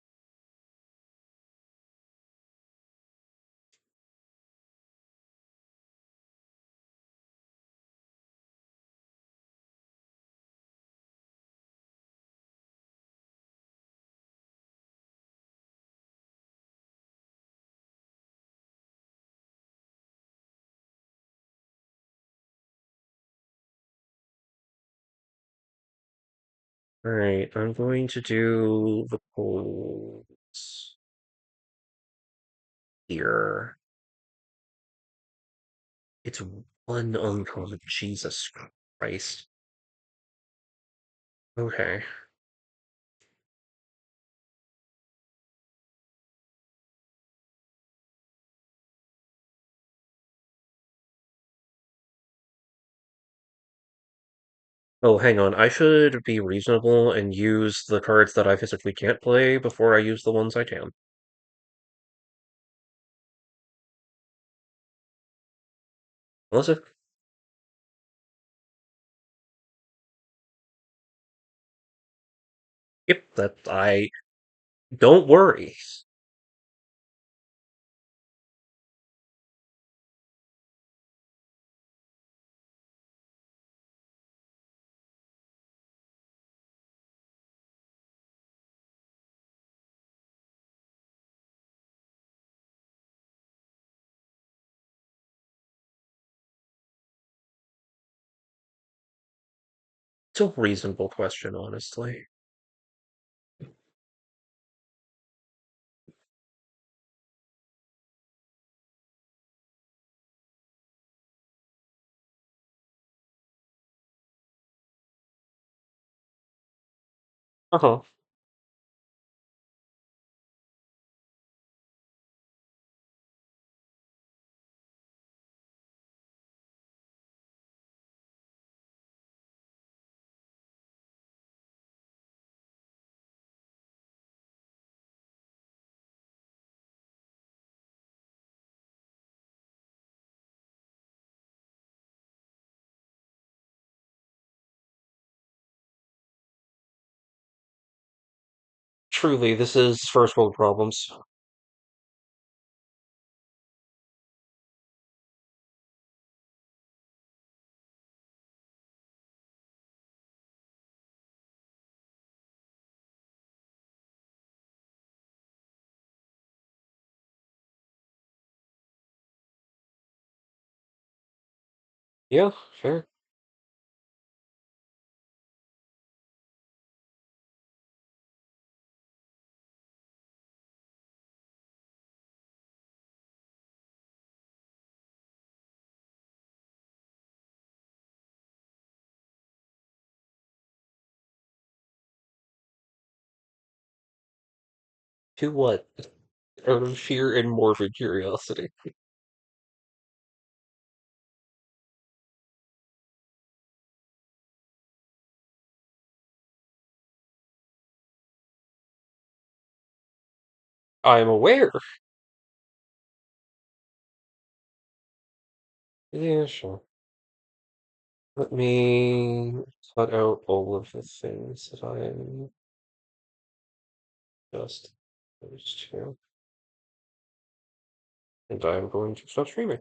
Alright, I'm going to do the polls here. It's one uncommon. Jesus Christ. Okay. Oh, hang on. I should be reasonable and use the cards that I physically can't play before I use the ones I can. Melissa? Yep, that I don't worry. It's a reasonable question, honestly. Uh-huh. Truly, this is first world problems. Yeah, fair. To what? Out of sheer and morbid curiosity. I'm aware. Yeah, sure. Let me cut out all of the things that I am just those two. And I'm going to stop streaming.